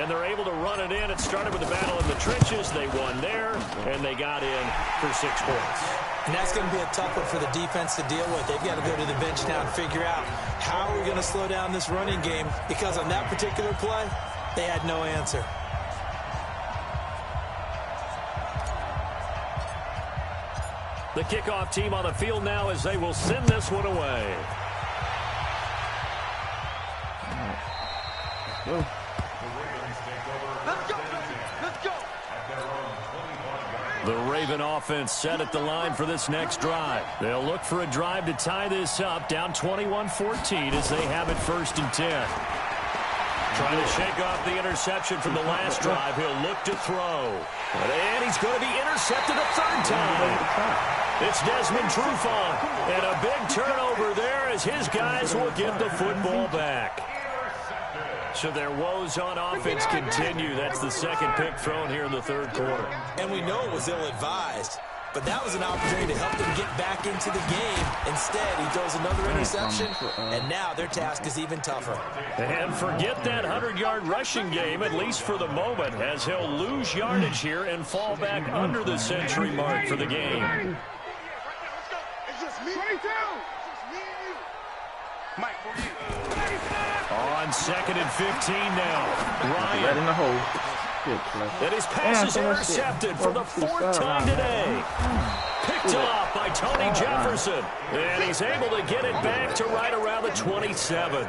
And they're able to run it in. It started with the battle in the trenches. They won there, and they got in for 6 points. And that's going to be a tough one for the defense to deal with. They've got to go to the bench now and figure out how are we going to slow down this running game, because on that particular play, they had no answer. The kickoff team on the field now as they will send this one away. Let's go. The Raven offense set at the line for this next drive. They'll look for a drive to tie this up, down 21-14 as they have it 1st and 10. Trying to shake off the interception from the last drive. He'll look to throw. And he's going to be intercepted a 3rd time. It's Desmond Trufant. And a big turnover there as his guys will get the football back. So their woes on offense continue. That's the 2nd pick thrown here in the 3rd quarter. And we know it was ill-advised. but that was an opportunity to help them get back into the game. Instead, he throws another interception, and now their task is even tougher. And forget that 100-yard rushing game, at least for the moment, as he'll lose yardage here and fall back under the century mark for the game. On 2nd and 15 now. Ryan. Right in the hole. Good play. And his pass is intercepted for the 4th time today. Picked off by Tony Jefferson. And he's able to get it back to right around the 27.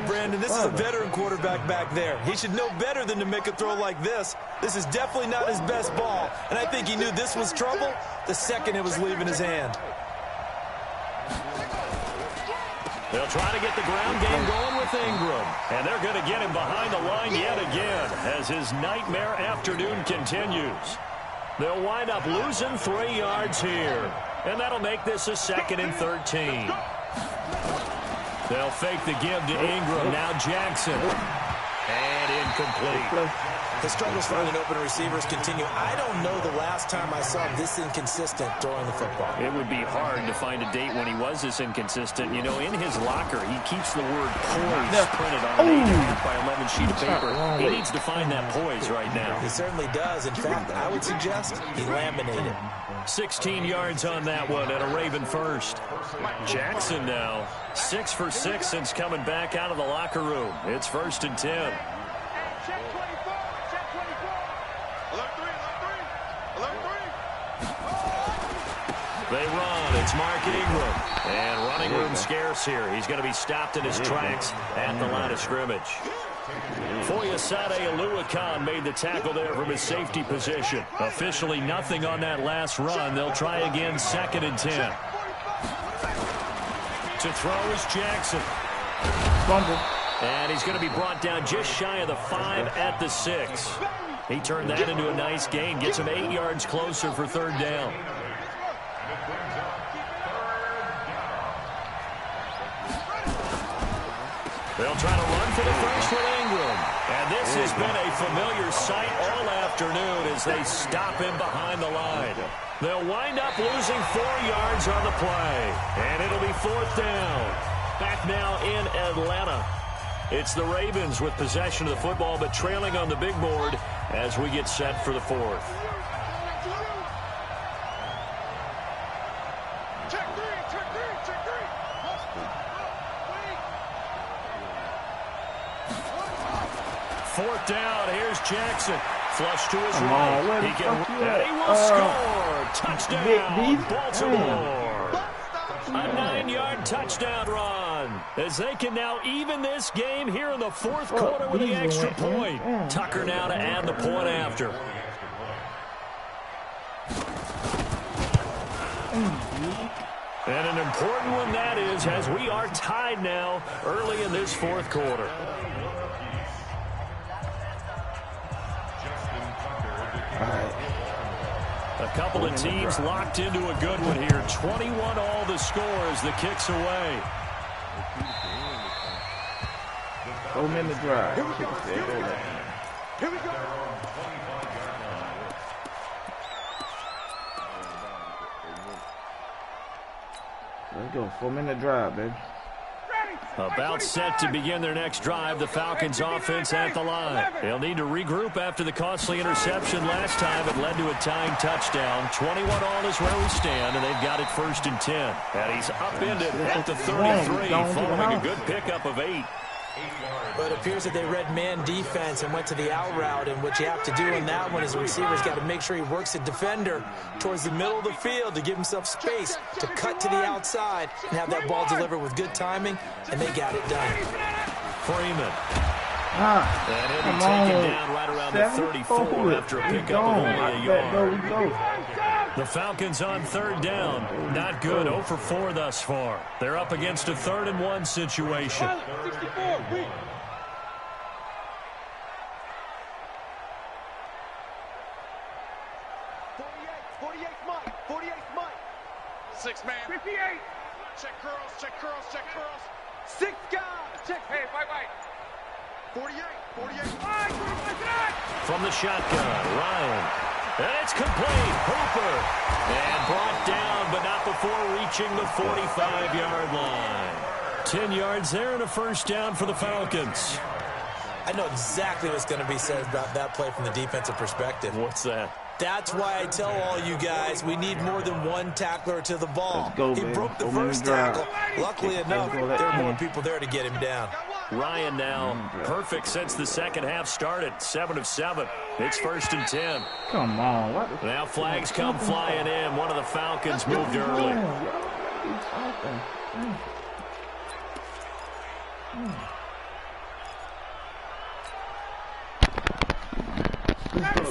Brandon, this is a veteran quarterback back there. He should know better than to make a throw like this. This is definitely not his best ball. And I think he knew this was trouble the second it was leaving his hand. They'll try to get the ground game going with Ingram. And they're going to get him behind the line yet again as his nightmare afternoon continues. They'll wind up losing 3 yards here. And that'll make this a 2nd and 13. They'll fake the give to Ingram. Now Jackson. And incomplete. The struggles finding open receivers continue. I don't know the last time I saw him this inconsistent throwing the football. It would be hard to find a date when he was this inconsistent. You know, in his locker, he keeps the word poise printed on an 8.5 by 11 sheet of paper. He needs to find that poise right now. He certainly does. In fact, I would suggest he laminated. 16 yards on that one and a Raven first. Jackson now 6 for 6 since coming back out of the locker room. It's 1st and 10. They run. It's Mark Ingram. And running room scarce here. He's going to be stopped in his tracks at the line of scrimmage. Foyesade Oluwakan made the tackle there from his safety position. Officially nothing on that last run. They'll try again 2nd and 10. To throw is Jackson. Fumble. And he's going to be brought down just shy of the 5 at the 6. He turned that into a nice gain. Gets him 8 yards closer for 3rd down. They'll try to run for the first with Ingram. And this has been a familiar sight all afternoon as they stop him behind the line. They'll wind up losing 4 yards on the play. And it'll be 4th down. Back now in Atlanta. It's the Ravens with possession of the football, but trailing on the big board as we get set for the 4th. Fourth down. Here's Jackson. Flush to his right. He will score. Touchdown, Baltimore. A 9-yard touchdown run. As they can now even this game here in the 4th quarter with the extra point. Tucker now to add the point after. And an important one that is, as we are tied now early in this 4th quarter. A couple of teams locked into a good one here. 21 all the score as the kick's away. 4-minute drive. Here we go. Let's go. 4-minute drive, baby. About set to begin their next drive, the Falcons offense at the line. They'll need to regroup after the costly interception last time. It led to a tying touchdown. 21 all is where we stand, and they've got it 1st and 10. And he's upended at the 33 following a good pickup of 8. But it appears that they read man defense and went to the out route, and what you have to do in that one is the receiver's got to make sure he works the defender towards the middle of the field to give himself space to cut to the outside and have that ball delivered with good timing, and they got it done. Freeman. And he'll be taken down right around the 34 after a pickup of only a yard. The Falcons on 3rd down. Not good. 0 for 4 thus far. They're up against a 3rd and 1 situation. 64, 48 Mike. 6-man. 58. Check curls. 6 guys. Check. Hey, wait. 48. From the shotgun, Ryan. And it's complete. Hooper. And brought down, but not before reaching the 45-yard line. 10 yards there and a first down for the Falcons. I know exactly what's going to be said about that play from the defensive perspective. What's that? That's why I tell all you guys we need more than one tackler to the ball. Let's go, he baby. broke the Go first tackle. Luckily enough, go. there are more people there to get him down. Ryan now perfect since the second half started. 7 of 7. It's 1st and 10. Come on. What the Now flags come flying in. One of the Falcons moved early.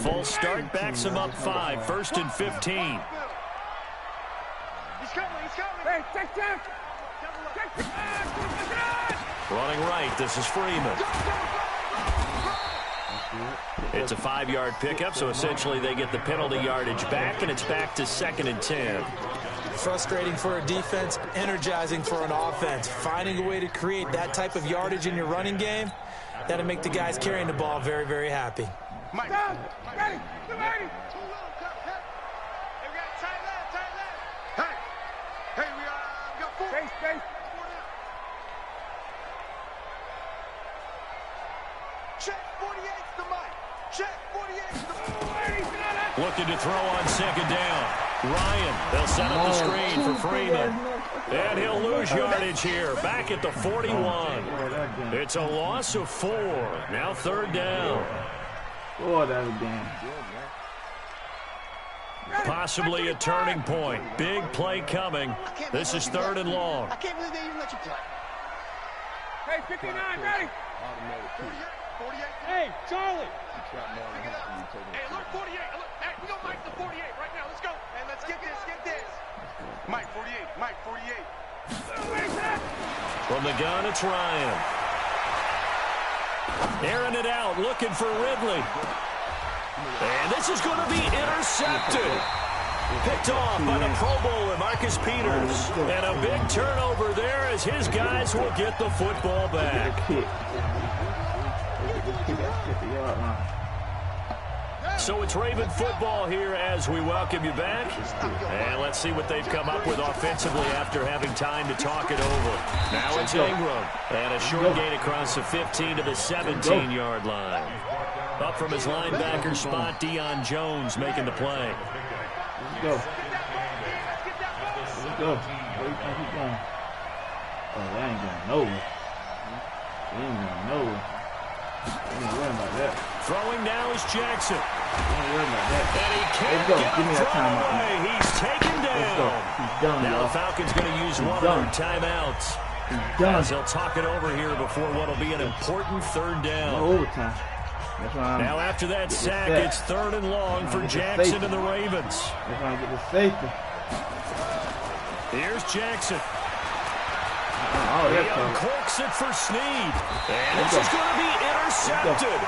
Full start backs him up 5. 1st and 15. He's coming. Hey, check. Running right, this is Freeman. It's a 5-yard pickup, so essentially they get the penalty yardage back, and it's back to 2nd and 10. Frustrating for a defense, energizing for an offense. Finding a way to create that type of yardage in your running game, that'll make the guys carrying the ball very, very happy. Mike. Ready. Hey, we got tight left. Hey, we got 4. Space. Check 48's the mic. Check 48's the mic. Looking to throw on 2nd down. Ryan, they'll set up the screen for Freeman. And he'll lose yardage here. Back at the 41. It's a loss of 4. Now 3rd down. Oh, that was damn. Possibly a turning point. Big play coming. This is 3rd and long. I can't believe they even let you play. Hey, 59, ready? 48. Hey, Charlie. Hey, look, 48. Look, hey, we gonna mic the 48 right now. Let's go. Hey, let's get this. Mike, 48. From the gun, it's Ryan. Airing it out, looking for Ridley. And this is going to be intercepted. Picked off by the Pro Bowler, Marcus Peters. And a big turnover there as his guys will get the football back. So it's Raven football here as we welcome you back. And let's see what they've come up with offensively after having time to talk it over. Now it's Ingram. And a short gain across the 15 to the 17-yard line. Up from his linebacker spot, Deion Jones making the play. Let's go. Where you think he's going? Oh, that ain't going nowhere. He ain't going nowhere. I ain't worrying about that. Throwing now is Jackson. I ain't worrying about that. And he can't get Give me that thrown timeout. away. He's taken Let's go. down. He's done, Now y'all. the Falcons going to use He's one of done. their timeouts. He's done. As he'll talk it over here before what will be an important 3rd down. No overtime. That's why I'm Now after that sack, set. it's 3rd and long for Jackson and the Ravens. That's why I get the safety. Here's Jackson. Oh, He that's cool. uncorks it for Snead. And this is going to be intercepted.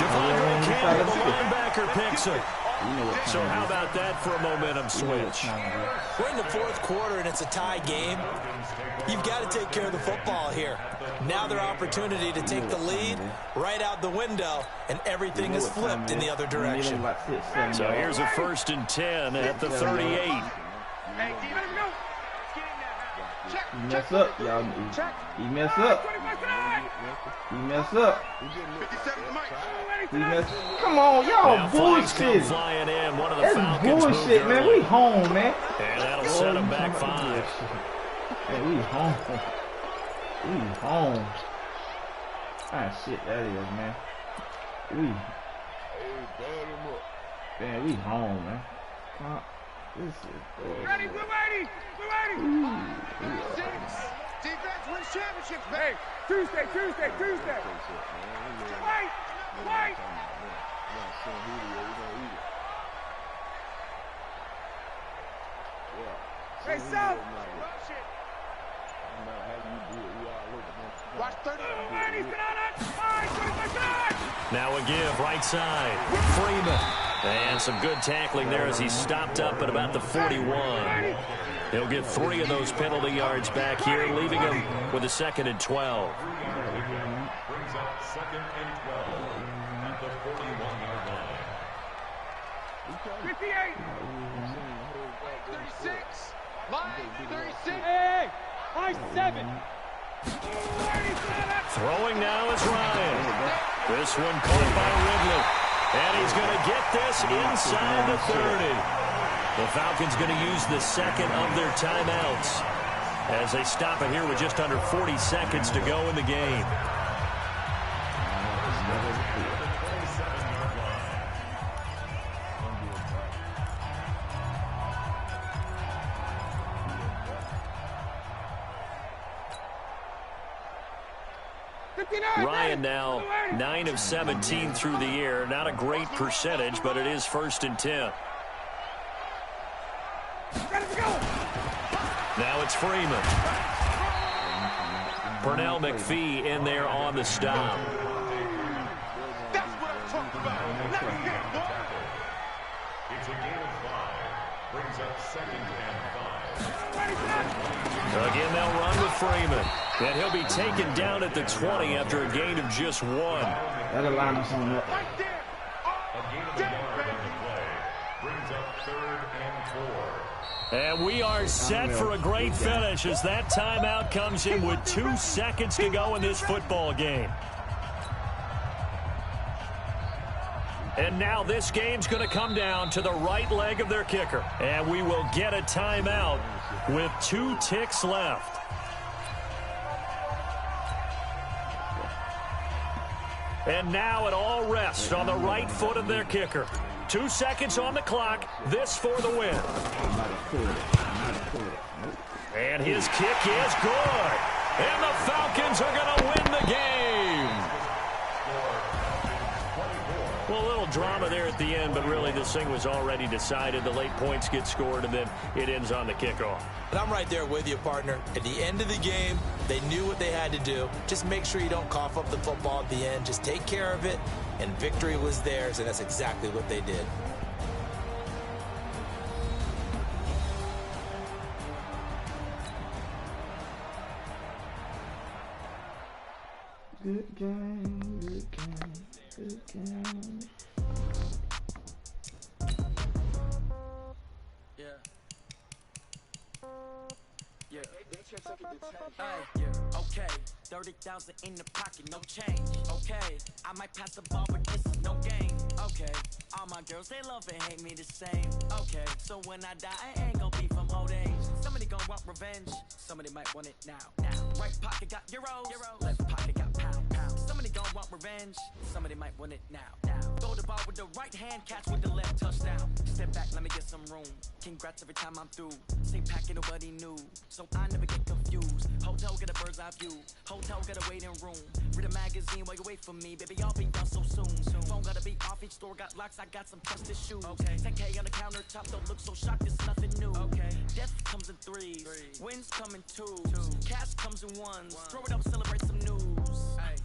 Devondre Campbell, the linebacker, picks it. So how about that for a momentum switch? We're in the 4th quarter, and it's a tie game. You've got to take care of the football here. Now their opportunity to take the lead right out the window, and everything is flipped in the other direction. So here's a 1st and 10 at the 38. Hey, keep it go. Check. He mess up, y'all. He mess up. He mess up. 57 to Mike. He mess. Come on, y'all Now flags come bullshit. flying in. One of the That's Falcons moved bullshit, man. early. We home, man. And that'll set them back 5. Hey, we home. We home. Ah, shit, that is, man. Man, we home, man. This is Ready, blue 80. Defense wins championships, baby. Hey, Tuesday. Wait. Hey, South. Watch 30. Now a give, right side. Freeman. And some good tackling there as he stopped up at about the 41. He'll get 3 of those penalty yards back here, leaving him with a 2nd and 12. 58. 36. Line 36. Hey, line 7. Throwing now is Ryan. This one caught by Ridley. And he's going to get this inside the 30. The Falcons going to use the second of their timeouts as they stop it here with just under 40 seconds to go in the game. Ryan now 9 of 17 through the air. Not a great percentage, but it is 1st and 10. Now it's Freeman. Pernell McPhee in there on the stop. That's what I'm talking about. Not here, boy. It's a gain of 5. Brings up 2nd and 5. Again, they'll run with Freeman. And he'll be taken down at the 20 after a gain of just 1. That'll line us on up. Right there. A gain of 1 yard on the play. Brings up 3rd and 4. And we are set for a great finish as that timeout comes in with 2 seconds to go in this football game. And now this game's going to come down to the right leg of their kicker. And we will get a timeout with 2 ticks left. And now it all rests on the right foot of their kicker. 2 seconds on the clock. This for the win. And his kick is good. And the Falcons are going to win the game. Well, a little drama there at the end, but really this thing was already decided. The late points get scored, and then it ends on the kickoff. And I'm right there with you, partner. At the end of the game, they knew what they had to do. Just make sure you don't cough up the football at the end. Just take care of it, and victory was theirs, and that's exactly what they did. Good game, good game, good game. Okay, 30,000 in the pocket, no change. Okay, I might pass the ball, but this is no game. Okay, all my girls, they love and hate me the same. Okay, so when I die, I ain't gonna be from old age. Somebody gonna want revenge, somebody might want it now. Right pocket got euros, left pocket got pound. Somebody gonna want revenge, somebody might want it now. Throw the ball with the right hand, catch with the left, touchdown. Step back, let me get some room. Congrats every time I'm through. Same packet, nobody knew, so I never get confused. Hotel get a bird's eye view. Hotel got a waiting room. Read a magazine while you wait for me, baby. I'll be done so soon. Phone gotta be off. Each store got locks. I got some trusted shoes. Okay. 10K on the countertop. Don't look so shocked. It's nothing new. Okay. Death comes in threes. Wins come in twos. Cash comes in ones. Throw it up, celebrate some news. Hey.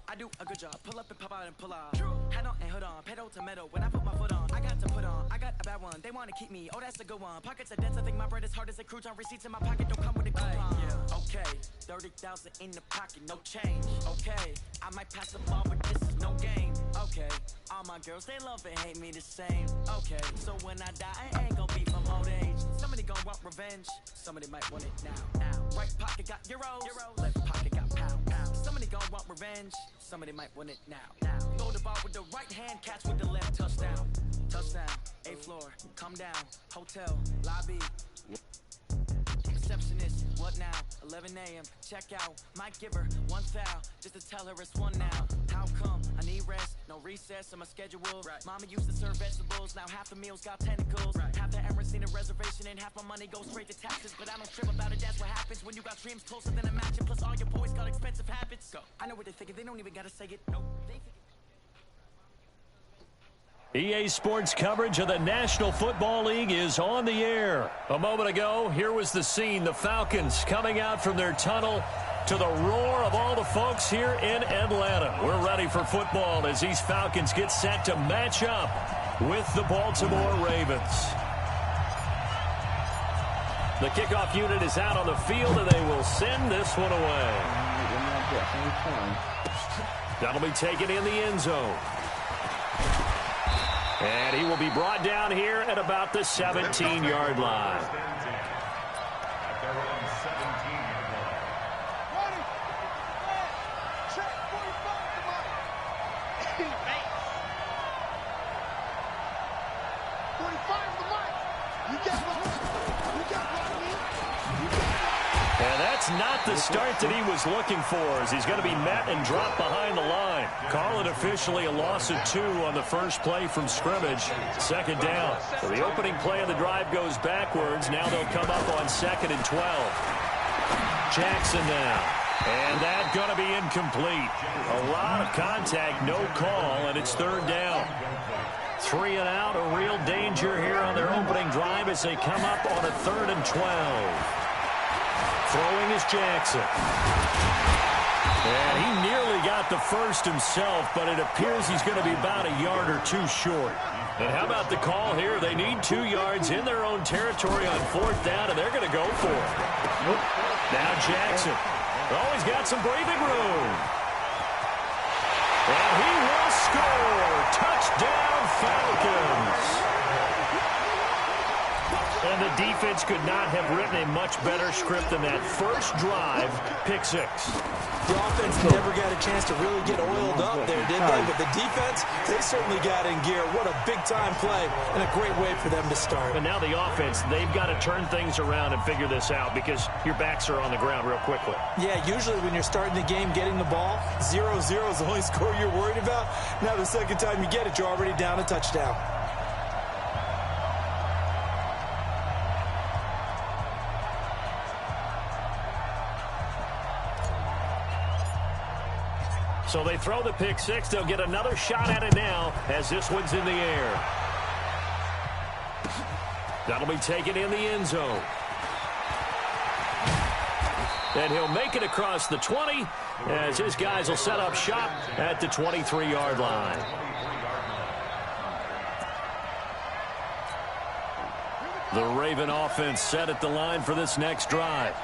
I do a good job. Pull up and pop out and pull out. Head on and hood on. Pedal to metal. When I put my foot on, I got to put on. I got a bad one. They want to keep me. Oh, that's a good one. Pockets are dense. I think my bread is hard as a crouton. Receipts in my pocket don't come with a coupon. Okay. 30,000 in the pocket. No change. Okay. I might pass the ball, but this is no game. Okay. All my girls, they love and hate me the same. Okay. So when I die, I ain't gonna be from old age. Somebody gonna want revenge. Somebody might want it now. Right pocket got euros. Left pocket got pound. Somebody gonna want revenge. Somebody might win it now. Throw the ball with the right hand, catch with the left, touchdown. Touchdown, 8th floor, come down, hotel, lobby. Receptionist, what now? 11 a.m., check out. Might give her 1 foul, just to tell her it's 1 now. How come? I need rest, no recess in my schedule. Mama used to serve vegetables, now half the meals got tentacles. Half the Emirates need a reservation and half my money goes straight to taxes. But I don't trip about it, that's what happens when you got dreams closer than a match. And plus all your boys got expensive habits. Go. I know what they're thinking, they don't even gotta say it. Nope. EA Sports coverage of the National Football League is on the air. A moment ago, here was the scene. The Falcons coming out from their tunnel to the roar of all the folks here in Atlanta. We're ready for football as these Falcons get set to match up with the Baltimore Ravens. The kickoff unit is out on the field, and they will send this one away. That'll be taken in the end zone. And he will be brought down here at about the 17-yard line. And that's not the start that he was looking for, as he's going to be met and dropped behind the line. Call it officially a loss of 2 on the first play from scrimmage. Second down. So the opening play of the drive goes backwards. Now they'll come up on 2nd and 12. Jackson now. And that's going to be incomplete. A lot of contact, no call, and it's 3rd down. 3 and out, a real danger here on their opening drive as they come up on a 3rd and 12. Throwing is Jackson. And he nearly got the first himself, but it appears he's going to be about a yard or 2 short. And how about the call here? They need 2 yards in their own territory on 4th down, and they're going to go for it. Now Jackson. Oh, he's got some breathing room. And he will score. Touchdown, Falcons. And the defense could not have written a much better script than that first drive, pick 6. The offense never got a chance to really get oiled up there, did they? But the defense, they certainly got in gear. What a big-time play and a great way for them to start. And now the offense, they've got to turn things around and figure this out because your backs are on the ground real quickly. Yeah, usually when you're starting the game, getting the ball, 0-0 is the only score you're worried about. Now the second time you get it, you're already down a touchdown. So they throw the pick 6. They'll get another shot at it now as this one's in the air. That'll be taken in the end zone. And he'll make it across the 20 as his guys will set up shop at the 23-yard line. The Raven offense set at the line for this next drive.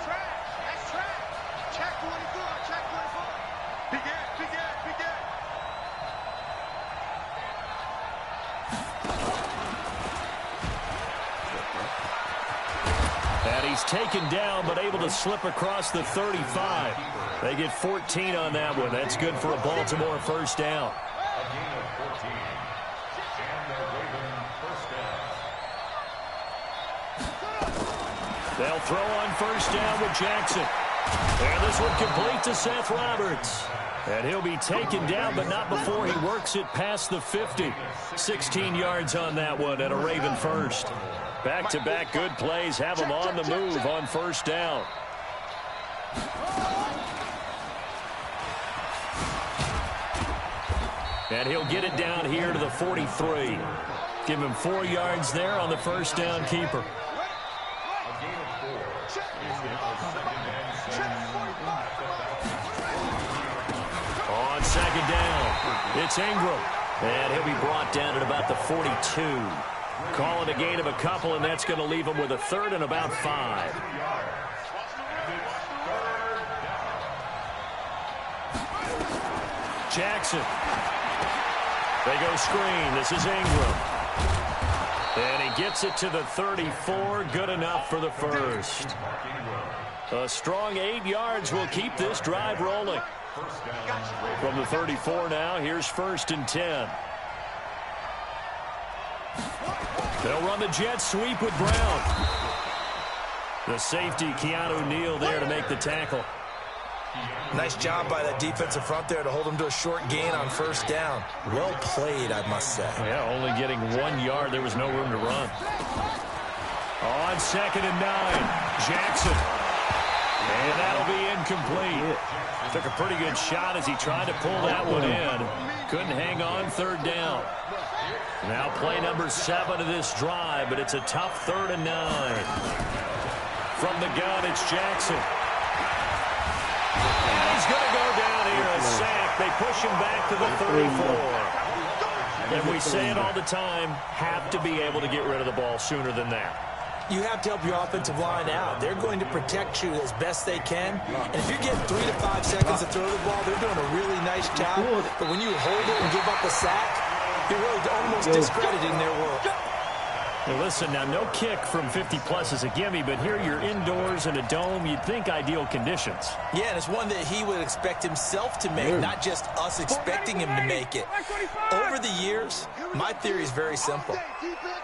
He's taken down, but able to slip across the 35. They get 14 on that one. That's good for a Baltimore first down. They'll throw on first down with Jackson. And this one complete to Seth Roberts. And he'll be taken down, but not before he works it past the 50. 16 yards on that one and a Raven first. Back-to-back good plays have him on the move on first down. And he'll get it down here to the 43. Give him 4 yards there on the first down keeper. On second down, it's Ingram. And he'll be brought down at about the 42. Calling a gain of a couple, and that's going to leave him with a 3rd and about 5. Jackson. They go screen. This is Ingram. And he gets it to the 34. Good enough for the first. A strong 8 yards will keep this drive rolling. From the 34 now, here's 1st and 10. They'll run the jet sweep with Brown. The safety, Keanu Neal, there to make the tackle. Nice job by that defensive front there to hold him to a short gain on first down. Well played, I must say. Yeah, only getting 1 yard. There was no room to run. On 2nd and 9, Jackson. And that'll be incomplete. Took a pretty good shot as he tried to pull that one in. Couldn't hang on 3rd down. Now play number 7 of this drive, but it's a tough 3rd and 9. From the gun, it's Jackson. And he's going to go down here, a sack. They push him back to the 34. And we say it all the time, have to be able to get rid of the ball sooner than that. You have to help your offensive line out. They're going to protect you as best they can. And if you're getting 3 to 5 seconds to throw the ball, they're doing a really nice job. But when you hold it and give up a sack, You're really almost discrediting their work. Well, listen, now no kick from 50-plus is a gimme, but here you're indoors in a dome. You'd think ideal conditions. Yeah, and it's one that he would expect himself to make, not just us expecting him to make it. Over the years, my theory is very simple.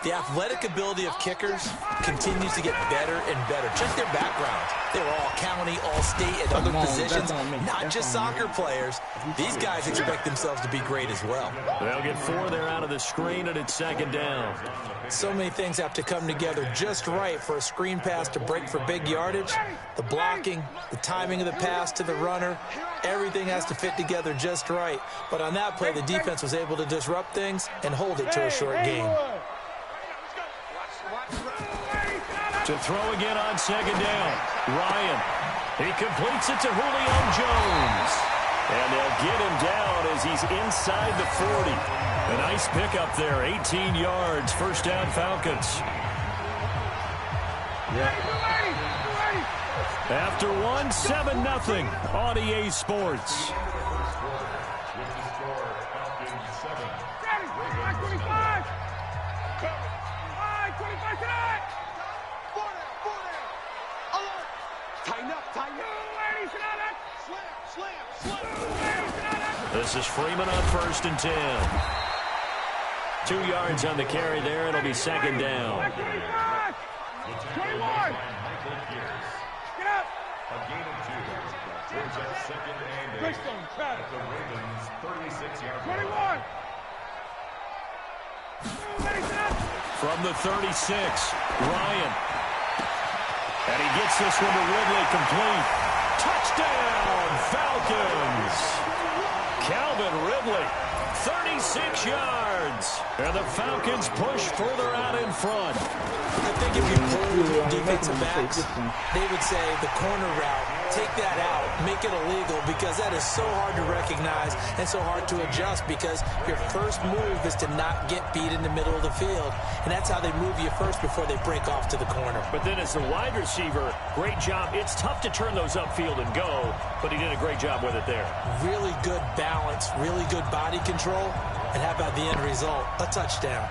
The athletic ability of kickers continues to get better and better. Check their backgrounds. They were all county, all state, and other positions, not just soccer players. These guys expect themselves to be great as well. They'll get 4 there out of the screen, and it's second down. So many things have to come together just right for a screen pass to break for big yardage. The blocking, the timing of the pass to the runner, everything has to fit together just right. But on that play, the defense was able to disrupt things and hold it to a short gain. To throw again on second down. Ryan. He completes it to Julio Jones. And they'll get him down as he's inside the 40. A nice pickup there, 18 yards, first down Falcons. After 1, 7-0 on EA Sports. This is Freeman on 1st and 10. 2 yards on the carry there. It'll be second down. 21. Get up. A gain of 2. Brings up second and 8 at the Ravens' 36-yard line. 21. From the 36, Ryan. And he gets this one to Ridley complete. Touchdown, Falcons. Calvin Ridley, 36 yards. And the Falcons push further out in front. I think if you pull defensive backs, they would say the corner route, take that out, make it illegal, because that is so hard to recognize and so hard to adjust, because your first move is to not get beat in the middle of the field. And that's how they move you first before they break off to the corner. But then as the wide receiver, great job. It's tough to turn those upfield and go, but he did a great job with it there. Really good balance, really good body control. And how about the end result? A touchdown.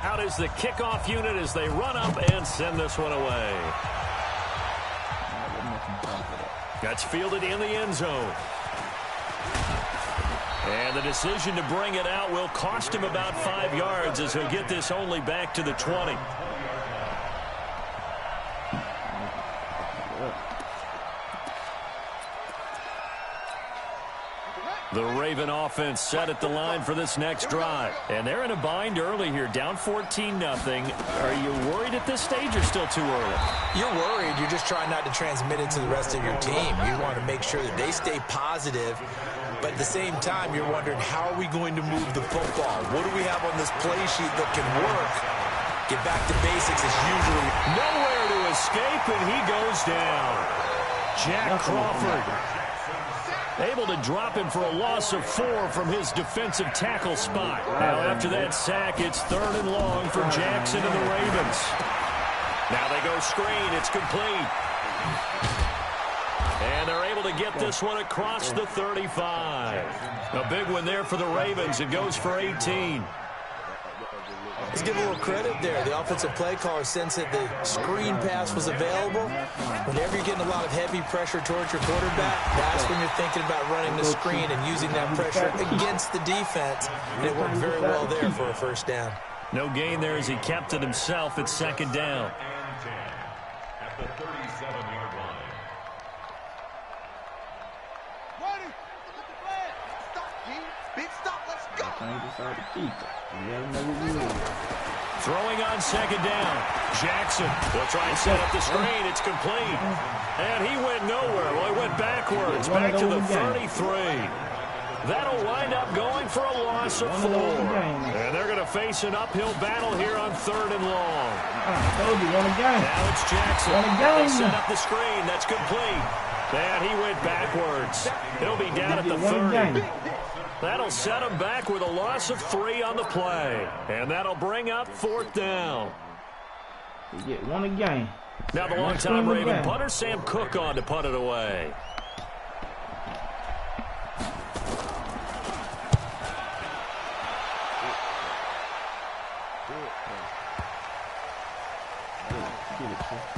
Out is the kickoff unit as they run up and send this one away. That's fielded in the end zone. And the decision to bring it out will cost him about 5 yards as he'll get this only back to the 20. The Raven offense set at the line for this next drive. And they're in a bind early here, down 14-0. Are you worried at this stage or still too early? You're worried. You're just trying not to transmit it to the rest of your team. You want to make sure that they stay positive. But at the same time, you're wondering, how are we going to move the football? What do we have on this play sheet that can work? Get back to basics is usually nowhere to escape, and he goes down. Jack Crawford able to drop him for a loss of 4 from his defensive tackle spot. Now after that sack, it's 3rd and long for Jackson and the Ravens. Now they go screen. It's complete. And they're able to get this one across the 35. A big one there for the Ravens. It goes for 18. Let's give a little credit there. The offensive play caller sensed that the screen pass was available. Whenever you're getting a lot of heavy pressure towards your quarterback, that's when you're thinking about running the screen and using that pressure against the defense. And it worked very well there for a first down. No gain there as he kept it himself. It's second down. At the 37-yard line. Ready. Stop, G. Big stop. Let's go. Throwing on second down. Jackson will try and set up the screen. It's complete. And he went nowhere. Well, he went backwards. Back to the 33. That'll wind up going for a loss of 4. And they're going to face an uphill battle here on 3rd and long. Now it's Jackson. They set up the screen. That's complete. And he went backwards. He'll be down at the 30. That'll set him back with a loss of 3 on the play. And that'll bring up 4th down. You get one a game. Now the long-time Raven punter, Sam Cook, on to punt it away.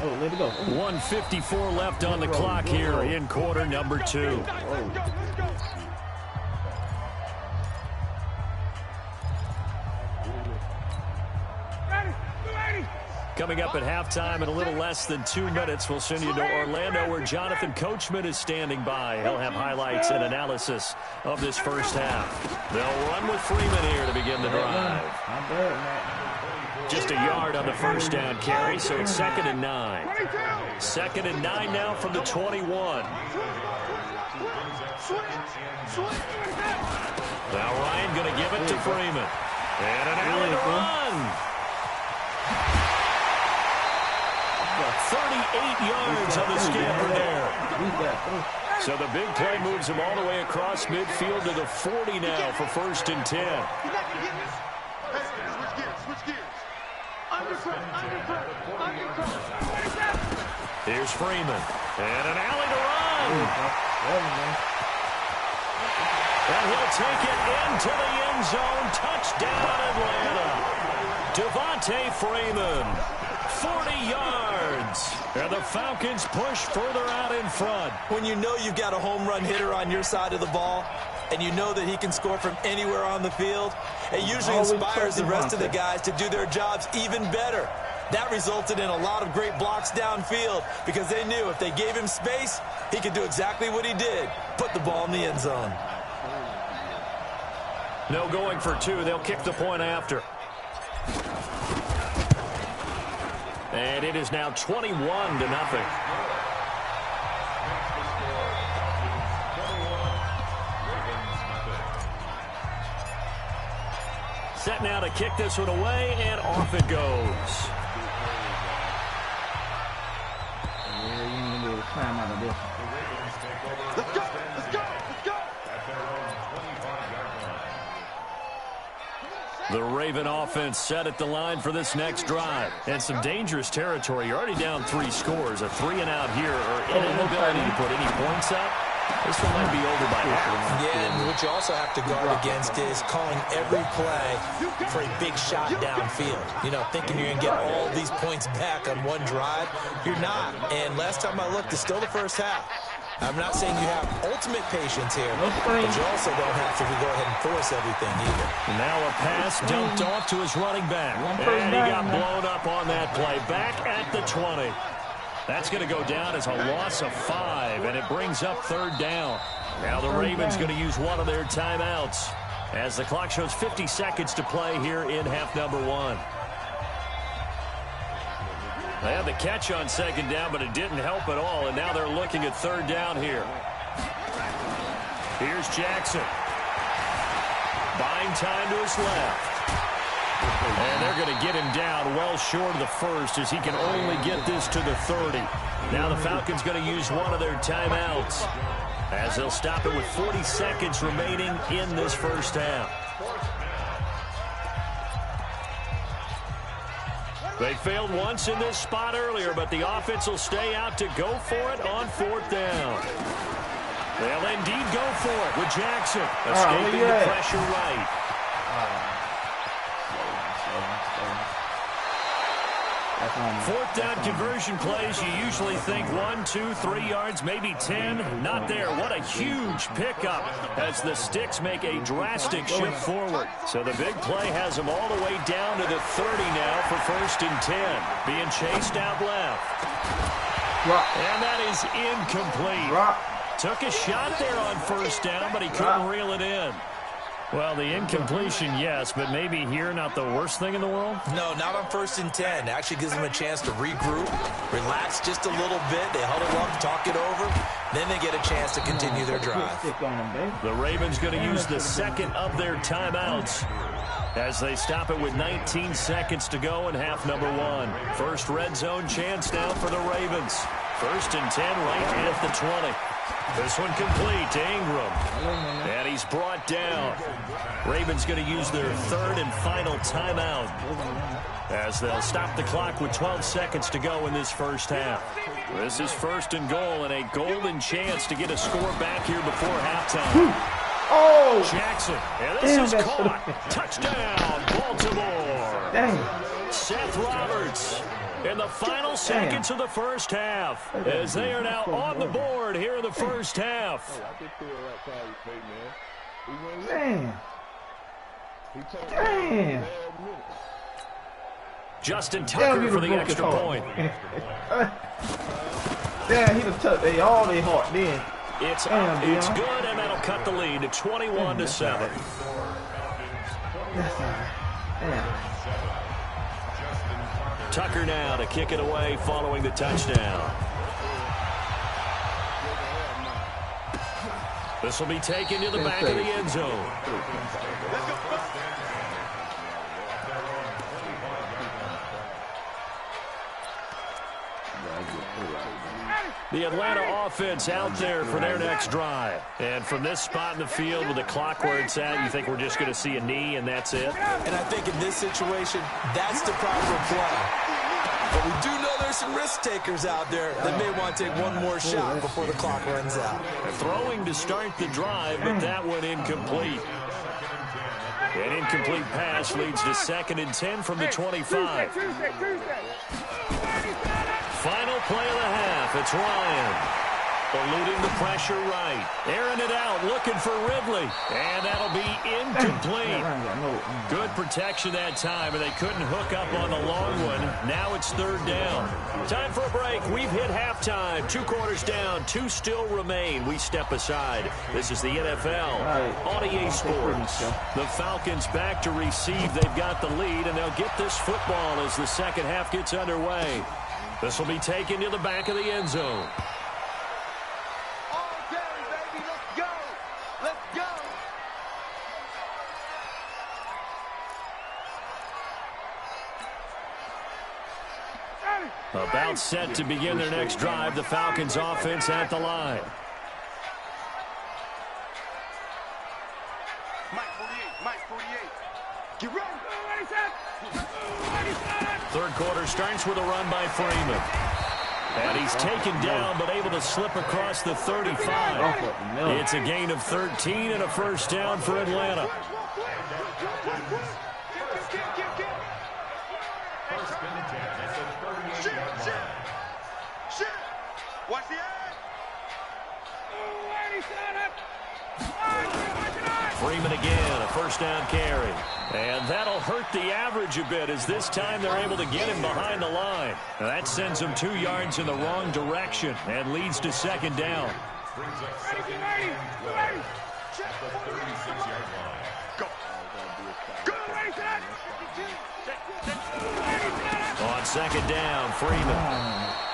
Oh, let it go. 1:54 left on the clock here in quarter number 2. Coming up at halftime in a little less than 2 minutes, we'll send you to Orlando where Jonathan Coachman is standing by. He'll have highlights and analysis of this first half. They'll run with Freeman here to begin the drive. Just a yard on the first down carry, so it's 2nd and 9. 2nd and 9 now from the 21. Now Ryan going to give it to Freeman. And an alley to run. 38 yards on the scamper there. So the big play moves him all the way across midfield to the 40 now for 1st and 10. Here's Freeman. And an alley to run. And he'll take it into the end zone. Touchdown, Atlanta. Devontae Freeman. 40 yards. And the Falcons push further out in front. When you know you've got a home run hitter on your side of the ball, and you know that he can score from anywhere on the field, it usually inspires the rest of the guys to do their jobs even better. That resulted in a lot of great blocks downfield because they knew if they gave him space, he could do exactly what he did, put the ball in the end zone. No going for 2. They'll kick the point after. And it is now 21-0. Set now to kick this one away, and off it goes. Let's go! Let's go! Let's go! The Raven offense set at the line for this next drive. And some dangerous territory. You're already down 3 scores. A 3-and-out here, or inability to put any points up. This one might be over by half. Yeah, and what you also have to guard against is calling every play for a big shot downfield. You know, thinking you're going to get all these points back on one drive. You're not. And last time I looked, it's still the first half. I'm not saying you have ultimate patience here, but you also don't have to go ahead and force everything either. Now a pass dumped off to his running back. And he got blown up on that play. Back at the 20. That's going to go down as a loss of 5, and it brings up 3rd down. Now the Ravens going to use one of their timeouts as the clock shows 50 seconds to play here in half number 1. They had the catch on 2nd down, but it didn't help at all, and now they're looking at 3rd down here. Here's Jackson. Buying time to his left. And they're going to get him down well short of the 1st as he can only get this to the 30. Now the Falcons going to use one of their timeouts as they'll stop it with 40 seconds remaining in this first half. They failed once in this spot earlier, but the offense will stay out to go for it on 4th down. They'll indeed go for it with Jackson escaping the pressure right. 4th down conversion plays, you usually think 1, 2, 3 yards, maybe 10. Not there. What a huge pickup as the Sticks make a drastic shift forward. So the big play has them all the way down to the 30 now for 1st and 10. Being chased out left. And that is incomplete. Took a shot there on 1st down, but he couldn't reel it in. Well, the incompletion, yes, but maybe here not the worst thing in the world? No, not on 1st and 10. It actually gives them a chance to regroup, relax just a little bit. They huddle up, talk it over. Then they get a chance to continue their drive. The Ravens going to use the 2nd of their timeouts as they stop it with 19 seconds to go in half number 1. First red zone chance now for the Ravens. 1st and 10 right at the 20. This one complete to Ingram. And he's brought down. Ravens going to use their 3rd and final timeout as they'll stop the clock with 12 seconds to go in this first half. This is 1st and goal and a golden chance to get a score back here before halftime. Oh! Jackson, and this is caught. Touchdown, Baltimore. Dang. Seth Roberts in the final seconds of the first half as they are now on the board here in the first half. Damn. Damn. Justin Tucker for the extra point. Damn, he done touched all their heart then. It's up, it's good, and that'll cut the lead to 21-7. Tucker now to kick it away following the touchdown. This will be taken to the back of the end zone. The Atlanta offense out there for their next drive. And from this spot in the field with the clock where it's at, you think we're just going to see a knee and that's it? And I think in this situation, that's the proper play. But we do know there's some risk takers out there that may want to take one more shot before the clock runs out. Throwing to start the drive, but that one incomplete. An incomplete pass leads to 2nd and 10 from the 25. Final play of the half. It's Ryan. Eluding the pressure right. Airing it out, looking for Ridley. And that'll be incomplete. Good protection that time, and they couldn't hook up on the long one. Now it's 3rd down. Time for a break. We've hit halftime. 2 quarters down. 2 still remain. We step aside. This is the NFL on EA Sports. The Falcons back to receive. They've got the lead, and they'll get this football as the second half gets underway. This will be taken to the back of the end zone. About set to begin their next drive, the Falcons offense at the line. Mike 48. Get ready. 3rd quarter starts with a run by Freeman. And he's taken down but able to slip across the 35. It's a gain of 13 and a first down for Atlanta. Watch the eye. Freeman again, a first down carry. And that'll hurt the average a bit as this time they're able to get him behind the line. Now that sends him 2 yards in the wrong direction and leads to 2nd down. On 2nd down, Freeman.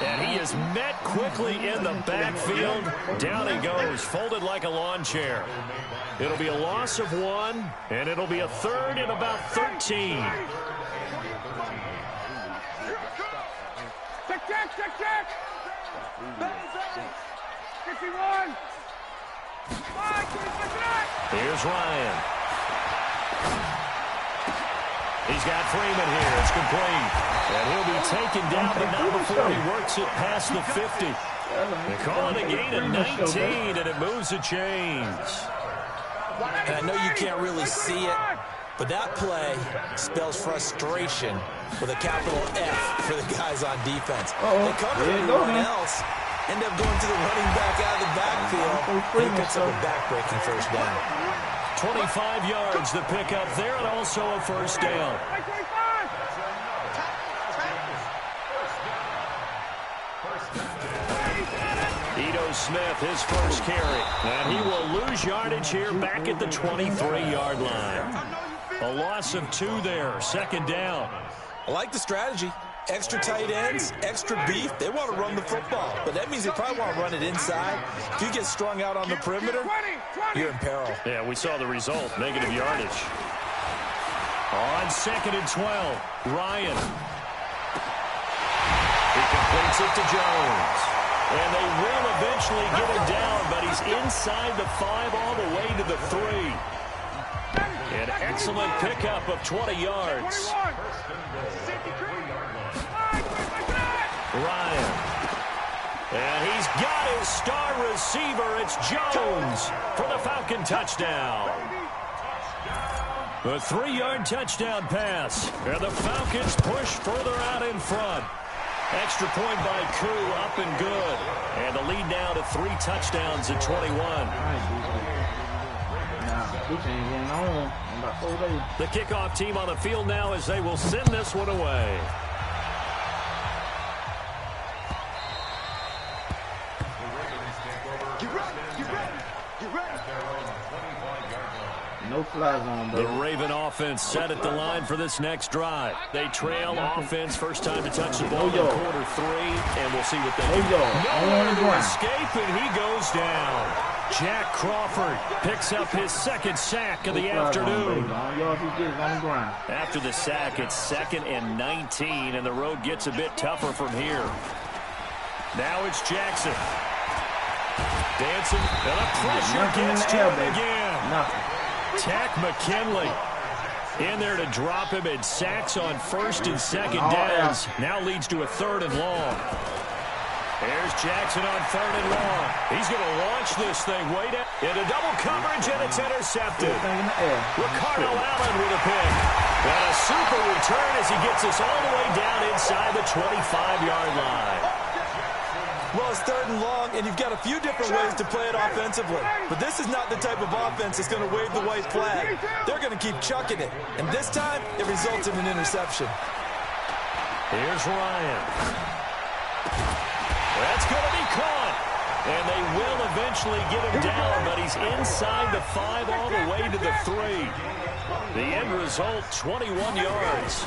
And he is met quickly in the backfield. Down he goes, folded like a lawn chair. It'll be a loss of 1, and it'll be a 3rd and about 13. Check. 51. Here's Ryan. He's got Freeman here. It's complete. And he'll be taken down, but not before he works it past the 50. They call it a gain of 19, and it moves the chains. And I know you can't really see it, but that play spells frustration with a capital F for the guys on defense. They cover everyone else, end up going to the running back out of the backfield, and he picks up a back-breaking first down. 25 yards the pickup there, and also a first down. Ito Smith, his first carry. And he will lose yardage here back at the 23-yard line. A loss of 2 there, 2nd down. I like the strategy. Extra tight ends, extra beef. They want to run the football, but that means they probably want to run it inside. If you get strung out on the perimeter, you're in peril. Yeah, we saw the result, negative yardage. On 2nd and 12, Ryan. He completes it to Jones. And they will eventually get him down, but he's inside the 5 all the way to the 3. An excellent pickup of 20 yards. Ryan. And he's got his star receiver. It's Jones for the Falcon touchdown. A 3-yard touchdown pass. And the Falcons push further out in front. Extra point by Koo, up and good. And the lead now to 3 touchdowns at 21. The kickoff team on the field now as they will send this one away. No fly zone, The Raven offense set at the line for this next drive. They trail offense, first time to touch the ball in quarter 3, and we'll see what they do. Nowhere to escape, and he goes down. Jack Crawford picks up his second sack of the afternoon. After the sack, it's 2nd and 19, and the road gets a bit tougher from here. Now it's Jackson. Dancing, and the pressure gets to him again. Tack McKinley in there to drop him, and sacks on 1st and 2nd downs. Now leads to a 3rd and long. There's Jackson on 3rd and long. He's going to launch this thing way down into double coverage, and it's intercepted. Ricardo Allen with a pick. And a super return as he gets us all the way down inside the 25-yard line. Well, it's 3rd and long, and you've got a few different ways to play it offensively. But this is not the type of offense that's going to wave the white flag. They're going to keep chucking it. And this time, it results in an interception. Here's Ryan. That's going to be caught. And they will eventually get him down, but he's inside the 5 all the way to the 3. The end result, 21 yards.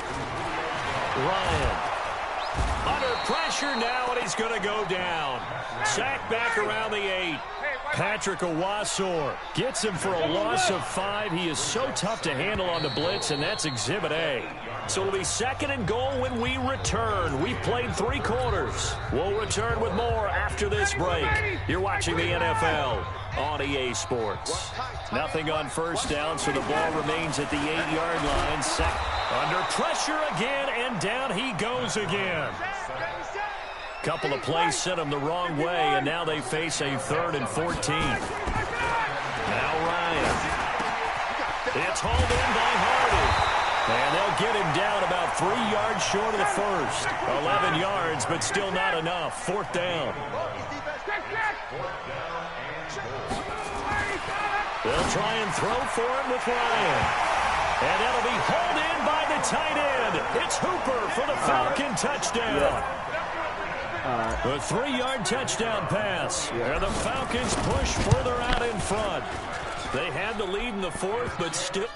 Ryan. Under pressure now, and he's going to go down. Sack back around the 8. Patrick Owasor gets him for a loss of 5. He is so tough to handle on the blitz, and that's Exhibit A. So it'll be 2nd and goal when we return. We've played 3 quarters. We'll return with more after this break. You're watching the NFL on EA Sports. Nothing on first down, so the ball remains at the 8-yard line. Under pressure again, and down he goes again. Couple of plays sent him the wrong way, and now they face a 3rd and 14. Now Ryan. It's hauled in by Hardy. And they'll get him down about 3 yards short of the first. 11 yards, but still not enough. 4th down. They'll try and throw for him with Ryan. And that'll be hauled in by the tight end. It's Hooper for the Falcon touchdown. A 3-yard touchdown pass. And the Falcons push further out in front. They had the lead in the 4th, but still...